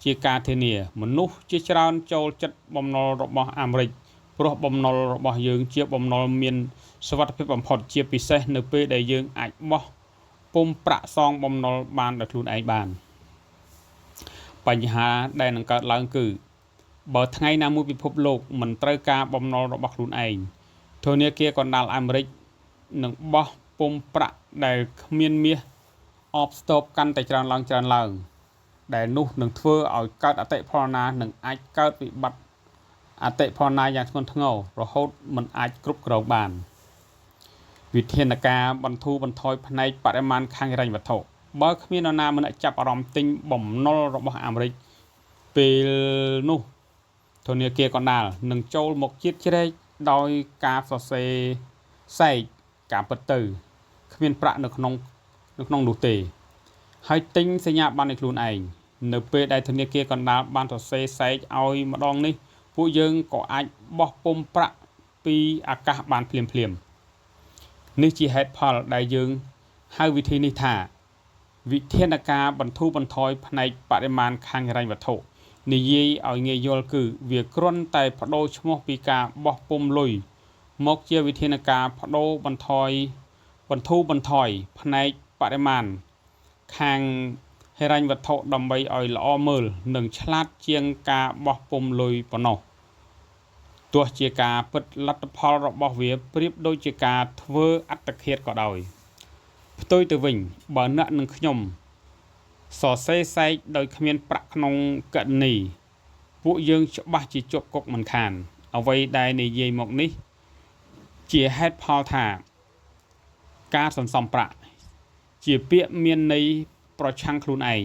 ជាការធានាមនុស្សជាច្រើនចូលចិត្តបំណុលរបស់អាមេរិកព្រោះបំណុលរបស់យើងជាបំណុលមានសុវត្ថិភាពបំផុតជាពិសេសនៅពេលដែលយើងអាចបោះពុម្ពប្រាក់សងបំណុលបានដោយខ្លួនឯងបានបញ្ហាដែលនឹងកើតឡើងគឺបើថ្ងៃណាមួយពិភពលោកមិនត្រូវការបំណុលរបស់ខ្លួនឯងធនាគារកណ្ដាលអាមេរិកនឹងបោះពុម្ពប្រាក់ដែលគ្មានមាសអបស្ទប់កាន់តែច្រើនឡើងដែលនោះនឹងធ្វើឲ្យកើតអតិផរណានិងអាចកើតវិបត្តិអតិផរណាយ៉ាងធ្ងន់ធ្ងររហូតមិនអាចគ្រប់គ្រងបានវិធានការបន្ធូរបន្ថយផ្នែកបរិមាណខាងហិរញ្ញវត្ថុបើគ្មាននរណាម្នាក់ចាប់អារម្មណ៍ទិញបំណុលរបស់អាមេរិកពេលនោះធនាគារកណ្ដាលនឹងចូលមកជាតិជ្រែកដោយការសរសេរសែកការពិតទៅគ្មានប្រាក់នៅក្នុងនោះទេហើយទិញសញ្ញាប័ណ្ណឲ្យខ្លួនឯងនៅពេលដែលធនាគារកណ្ដាលបានសរសេរសែកឲ្យម្ដងនេះពួកយើងក៏អាចបោះពុម្ពប្រាក់ពីអាកាសបានភ្លាមនេះជាហេតុផលដែលយើងហៅវិធីនេះថាវិធានការបន្ធូរបន្ថយផ្នែកបរិមាណខាងហិរញ្ញវត្ថុនិយាយឲ្យងាយយល់គឺវាគ្រាន់តែបដូរឈ្មោះពីការបោះពុម្ពលុយមកជាវិធានការបដូរបន្ធូរបន្ថយផ្នែកបរិមាណខាងហិរញ្ញវត្ថុដើម្បីឲ្យល្អមើលនិងឆ្លាតជាងការបោះពុម្ពលុយប៉ុណ្ណោះទោះជាការពិតលទ្ធផលរបស់វាប្រៀបដូចជាការធ្វើអត្តឃាតក៏ដោយផ្ទុយទៅវិញបើអ្នកនិងខ្ញុំសរសេរសែកដោយគ្មានប្រាក់ក្នុងកណនីពួកយើងច្បាស់ជាជាប់គុកមិនខានអ្វីដែលនិយាយមកនេះជាហេតុផលថាការសន្សំប្រាក់ជាពាក្យមានន័យប្រឆាំងខ្លួនឯង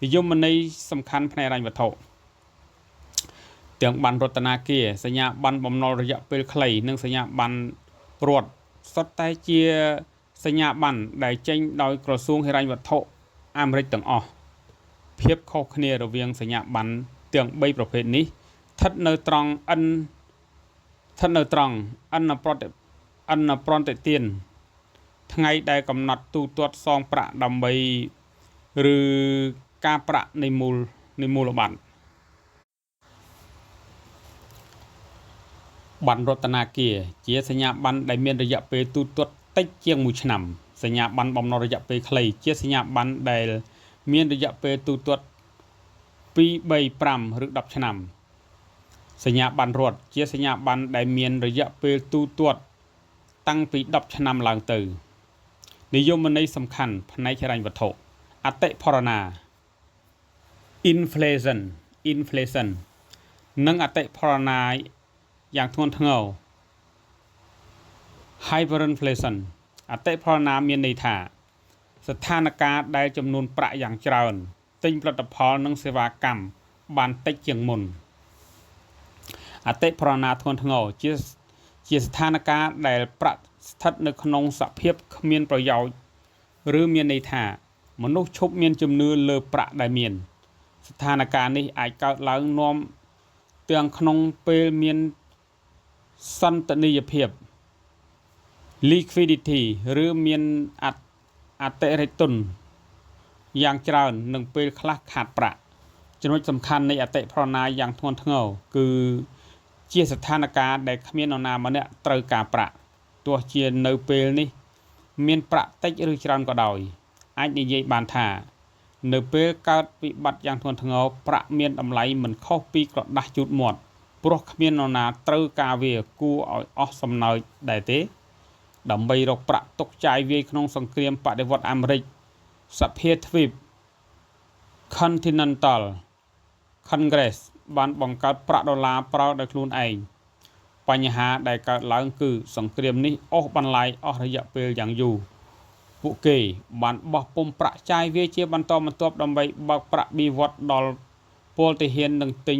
និយមន័យសំខាន់ផ្នែកហិរញ្ញវត្ថុទាំងប័ណ្ណរដ្ឋាគារសញ្ញាប័ណ្ណបំណុលរយៈពេលខ្លីនិងសញ្ញាប័ណ្ណរដ្ឋសុទ្ធតែជាសញ្ញាប័ណ្ណដែលចេញដោយក្រសួងហិរញ្ញវត្ថុអាមេរិកទាំងអស់ភាពខុសគ្នារវាងសញ្ញាប័ណ្ណទាំង3ប្រភេទនេះស្ថិតនៅត្រង់អនប្រតិទានថ្ងៃដែលកំណត់ទូទាត់សងប្រាក់ដើម្បីឬការប្រាក់នៃមូលប័ណ្ណរដ្ឋាគារជាសញ្ញាប័ណ្ណដែលមានរយៈពេលទូទាត់តិចជាង1ឆ្នាំសញ្ញាប័ណ្ណបំណុលរយៈពេលខ្លីជាសញ្ញាប័ណ្ណដែលមានរយៈពេលទូទាត់2 3 5 ឬ 10 ឆ្នាំសញ្ញាប័ណ្ណរដ្ឋជាសញ្ញាប័ណ្ណដែលមានរយៈពេលទូទាត់តាំងពី10ឆ្នាំឡើងទៅនិយមន័យសំខាន់ផ្នែកហិរញ្ញវត្ថុអតិផរណា inflation និងអតិផរណាយ៉ាងធ្ងន់ធ្ងរ hyperinflation អតិផរណាមានន័យថាស្ថានភាពដែលចំនួនប្រាក់យ៉ាងច្រើនទិញផលិតផលនិងសេវាកម្មបានតិចជាងមុនអតិផរណាធ្ងន់ធ្ងរជាស្ថានភាពដែលប្រាក់ស្ថិតនៅក្នុងសភាពគ្មានប្រយោជន៍ឬមានន័យថា មនុស្សឈប់មានជំនឿលើប្រាក់ដែលមានស្ថានភាពនេះអាចកើតឡើងនាំទាំងក្នុងពេលមានសន្តានីយភាព liquidity ឬមានអតិរិទ្ធិជនយ៉ាងច្រើននឹងពេលខ្លះខាតប្រាក់ចំណុចសំខាន់នៃអតិផរណាយ៉ាងធ្ងន់ធ្ងរគឺជាស្ថានភាពដែលគ្មាននរណាម្នាក់ត្រូវការប្រាក់ទោះជានៅពេលនេះមានប្រាក់តិចឬច្រើនក៏ដោយអាចនិយាយបានថានៅពេលកើតវិបត្តិយ៉ាងធ្ងន់ធ្ងរប្រាក់មានតម្លៃមិនខុសពីក្រដាសជូតមាត់ព្រោះគ្មាននរណាត្រូវការវាគួរឲ្យអស់សំណើចដែរទេដើម្បីរកប្រាក់ទុកចាយវាយក្នុងសង្គ្រាមបដិវត្តន៍អាមេរិកសភាទ្វីប Continental Congress បានបង្កើតប្រាក់ដុល្លារប្រើដោយខ្លួនឯងបញ្ហាដែលកើតឡើងគឺសង្គ្រាមនេះអូសបន្លាយអស់រយៈពេលយ៉ាងយូរពួកគេបានបោះពុម្ពប្រាក់ចាយវាយជាបន្តបន្ទាប់ដើម្បីបើកប្រាក់បៀវត្សដល់ពលទាហាននិងទិញ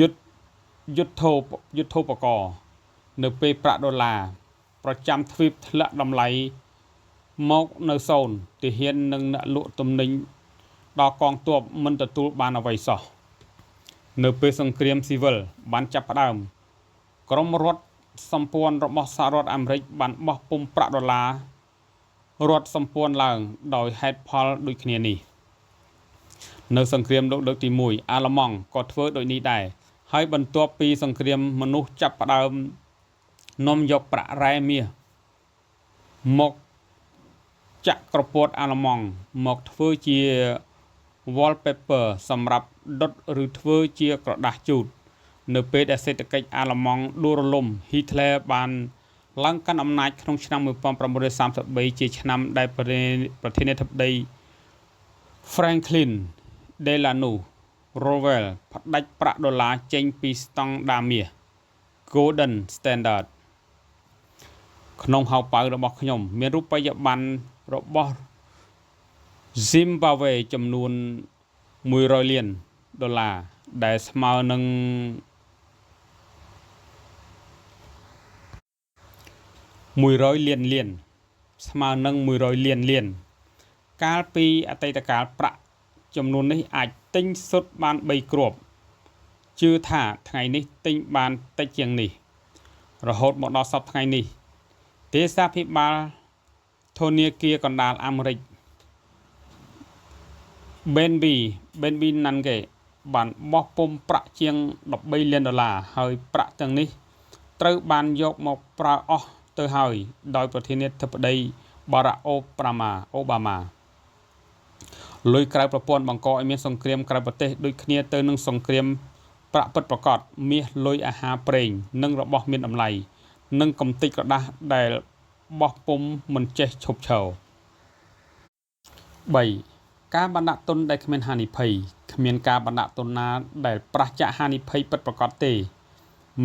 យុទ្ធោបករណ៍នៅពេលប្រាក់ដុល្លារប្រចាំទ្វីបធ្លាក់តម្លៃមកនៅសូន្យទាហាននិងអ្នកលក់ទំនិញដល់កងទ័ពមិនទទួលបានអ្វីសោះនៅពេលសង្គ្រាមស៊ីវិលបានចាប់ផ្ដើមក្រមរដ្ឋសម្ព័ន្ធរបស់សហរដ្ឋអាមេរិកបានបោះពុម្ពប្រាក់ដុល្លាររដ្ឋសម្ព័ន្ធឡើងដោយហេតុផលដូចគ្នានេះនៅសង្គ្រាមលោកលើកទី1អាល្លឺម៉ង់ក៏ធ្វើដូចនេះដែរហើយបន្ទាប់ពីសង្គ្រាមមនុស្សចាប់ផ្ដើមនាំយកប្រាក់រ៉ែមាសមកចាក់ក្រពោតអាល្លឺម៉ង់មកធ្វើជា wallpaper សម្រាប់ដុតឬធ្វើជាក្រដាសជូតនៅពេលដែលសេដ្ឋកិច្ចអាល្លឺម៉ង់ដួលរលំ Hitler បានឡើងកាន់អំណាចក្នុងឆ្នាំ1933ជាឆ្នាំដែលប្រធានាធិបតី Franklin Delano Roosevelt ផ្ដាច់ប្រាក់ដុល្លារចេញពីស្តង់ដារមាស Golden Standard ក្នុងហោប៉ៅរបស់ខ្ញុំមានរូបិយប័ណ្ណរបស់ Zimbabwe ចំនួន$100 លានដែលស្មើនឹង100 លានស្មើនឹង100 លានកាលពីអតីតកាលប្រាក់ចំនួននេះអាចទិញសុទ្ធបាន3គ្រាប់ជឿថាថ្ងៃនេះទិញបានតិចជាងនេះរហូតមកដល់សប្តាហ៍ថ្ងៃនេះទេសាភិបាលធនាគារកណ្ដាលអាមេរិក BNB Nange បានបោះពុម្ពប្រាក់ជាង$13 លានហើយប្រាក់ទាំងនេះត្រូវបានយកមកប្រើអស់ទៅហើយដោយប្រធានាធិបតី Barack Obama លុយក្រៅប្រព័ន្ធបង្កឲ្យមានសង្គ្រាមក្រៅប្រទេសដូចគ្នាទៅនឹងសង្គ្រាមប្រាក់ពិតប្រាកដមាសលុយអាហារប្រេងនិងរបស់មានតម្លៃនិងកំទេចក្រដាសដែលបោះពុម្ពមិនចេះឈប់ឈរ 3. ការបណ្ដាក់ទុនដែលគ្មានហានិភ័យគ្មានការបណ្ដាក់ទុនណាដែលប្រឆាចហានិភ័យពិតប្រាកដទេ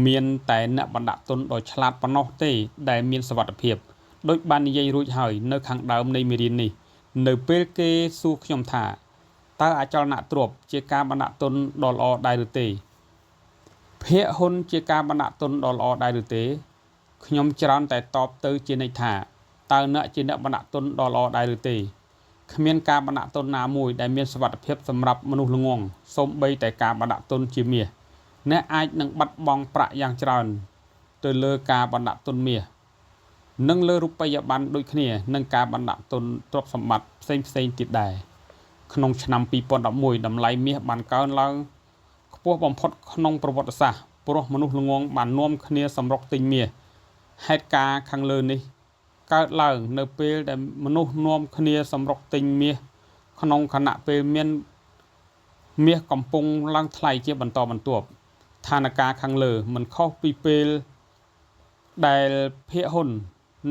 មានតែអ្នកបណ្ដាក់ទុនដ៏ឆ្លាតប៉ុណ្ណោះទេដែលមានសុវត្ថិភាពដោយបាននិយាយរួចហើយនៅខាងដើមនៃមេរៀននេះនៅពេលគេសួរខ្ញុំថាតើអចលនទ្រព្យជាការបណ្ដាក់ទុនដ៏ល្អដែរឬទេភាគហ៊ុនជាការបណ្ដាក់ទុនដ៏ល្អដែរឬទេខ្ញុំច្រើនតែតបទៅជានិច្ចថាតើអ្នកជាអ្នកបណ្ដាក់ទុនដ៏ល្អដែរឬទេគ្មានការបណ្ដាក់ទុនណាមួយដែលមានសុវត្ថិភាពសម្រាប់មនុស្សល្ងង់សូម្បីតែការបណ្ដាក់ទុនជាមាសអ្នកអាចនឹងបាត់បង់ប្រាក់យ៉ាងច្រើនទៅលើការបណ្ដាក់ទុនមាសនិងលើរូបិយប័ណ្ណដូចគ្នានឹងការបណ្ដាក់ទុនទ្រព្យសម្បត្តិផ្សេងទៀតដែរក្នុងឆ្នាំ2011តម្លៃមាសបានកើនឡើងខ្ពស់បំផុតក្នុងប្រវត្តិសាស្ត្រព្រោះមនុស្សល្ងង់បាននាំគ្នាសម្រុកទិញមាសហេតុការណ៍ខាងលើនេះកើតឡើងនៅពេលដែលមនុស្សនាំគ្នាសម្រុកទិញមាសក្នុងខណៈពេលមានមាសកំពុងឡើងថ្លៃជាបន្តបន្ទាប់ស្ថានភាពខាងលើមិនខុសពីពេលដែលភាគហ៊ុន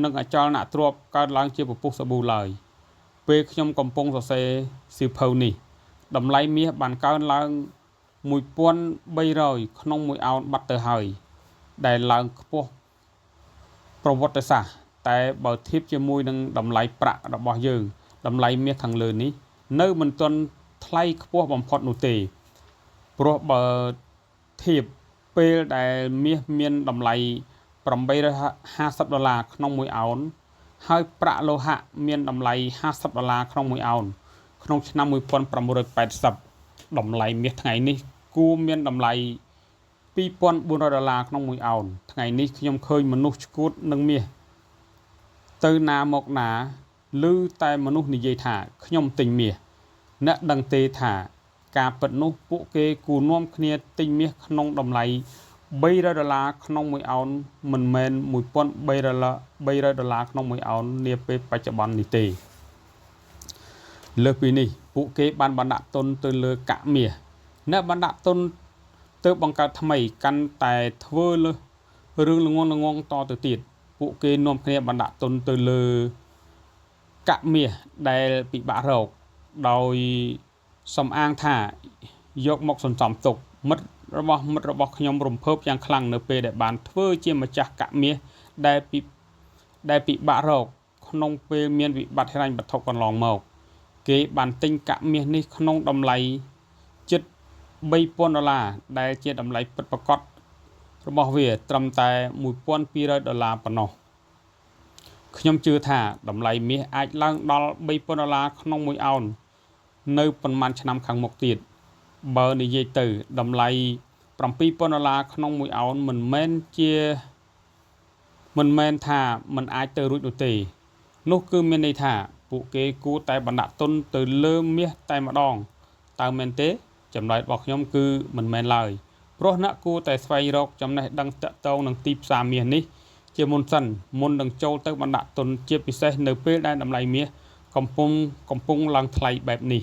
និងអចលនទ្រព្យកើតឡើងជាពពុះសាប៊ូឡើយពេលខ្ញុំកំពុងសរសេរសៀវភៅនេះតម្លៃមាសបានកើនឡើង1300ក្នុង1អោនបាត់ទៅហើយដែលឡើងខ្ពស់ប្រវត្តិសាស្ត្រតែបើធៀបជាមួយនឹងតម្លៃប្រាក់របស់យើងតម្លៃមាសខាងលើនេះនៅមិនទាន់ថ្លៃខ្ពស់បំផុតនោះទេព្រោះបើធៀបពេលដែលមាសមានតម្លៃ$850ក្នុង1អោន ហើយប្រាក់លោហៈមានតម្លៃ$50ក្នុង1អោនក្នុងឆ្នាំ1980តម្លៃមាសថ្ងៃនេះគួរមានតម្លៃ$2400ក្នុង1អោនថ្ងៃនេះខ្ញុំឃើញមនុស្សឈួតនឹងមាសទៅណាមកណាឮតែមនុស្សនិយាយថាខ្ញុំទិញមាសអ្នកដឹងទេថាការពិតនោះពួកគេគួរនាំគ្នាទិញមាសក្នុងតម្លៃ$300ក្នុង1អោនមិនមែន$1300ក្នុង1អោននាពេលបច្ចុប្បន្ននេះទេលើសពីនេះពួកគេបានបណ្ដាក់ទុនទៅលើកាក់មាសអ្នកបណ្ដាក់ទុនទៅបង្កើតថ្មីកាន់តែធ្វើលើរឿងល្ងងតទៅទៀតពួកគេនាំគ្នាបណ្ដាក់ទុនទៅលើកាក់មាសដែលពិបាករកដោយសំអាងថាយកមកសន្សំទុកមិត្តរបស់ខ្ញុំរំភើបយ៉ាងខ្លាំងនៅពេលដែលបានធ្វើជាម្ចាស់កាក់មាសដែលពិបាករកក្នុងពេលមានវិបត្តិហិរញ្ញវត្ថុកន្លងមកគេបានទិញកាក់មាសនេះក្នុងតម្លៃជិត$3000ដែលជាតម្លៃពិតប្រាកដរបស់វាត្រឹមតែ$1200ប៉ុណ្ណោះខ្ញុំជឿថាតម្លៃមាសអាចឡើងដល់$3000ក្នុង1អោននៅប៉ុន្មានឆ្នាំខាងមុខទៀតបើនិយាយទៅតម្លៃ$7000ក្នុង1អោនមិនមែនថាมันអាចទៅរួចនោះទេនោះគឺមានន័យថាពួកគេគួរតែបណ្ដាក់ទុនទៅលើមាសតែម្ដងតើមែនទេចម្លើយរបស់ខ្ញុំគឺមិនមែនឡើយព្រោះអ្នកគួរតែស្វែងរកចំណេះដឹងតាក់ទងនឹងទីផ្សារមាសនេះជាមុននឹងចូលទៅបណ្ដាក់ទុនជាពិសេសនៅពេលដែលតម្លៃមាសកំពុងឡើងថ្លៃបែបនេះ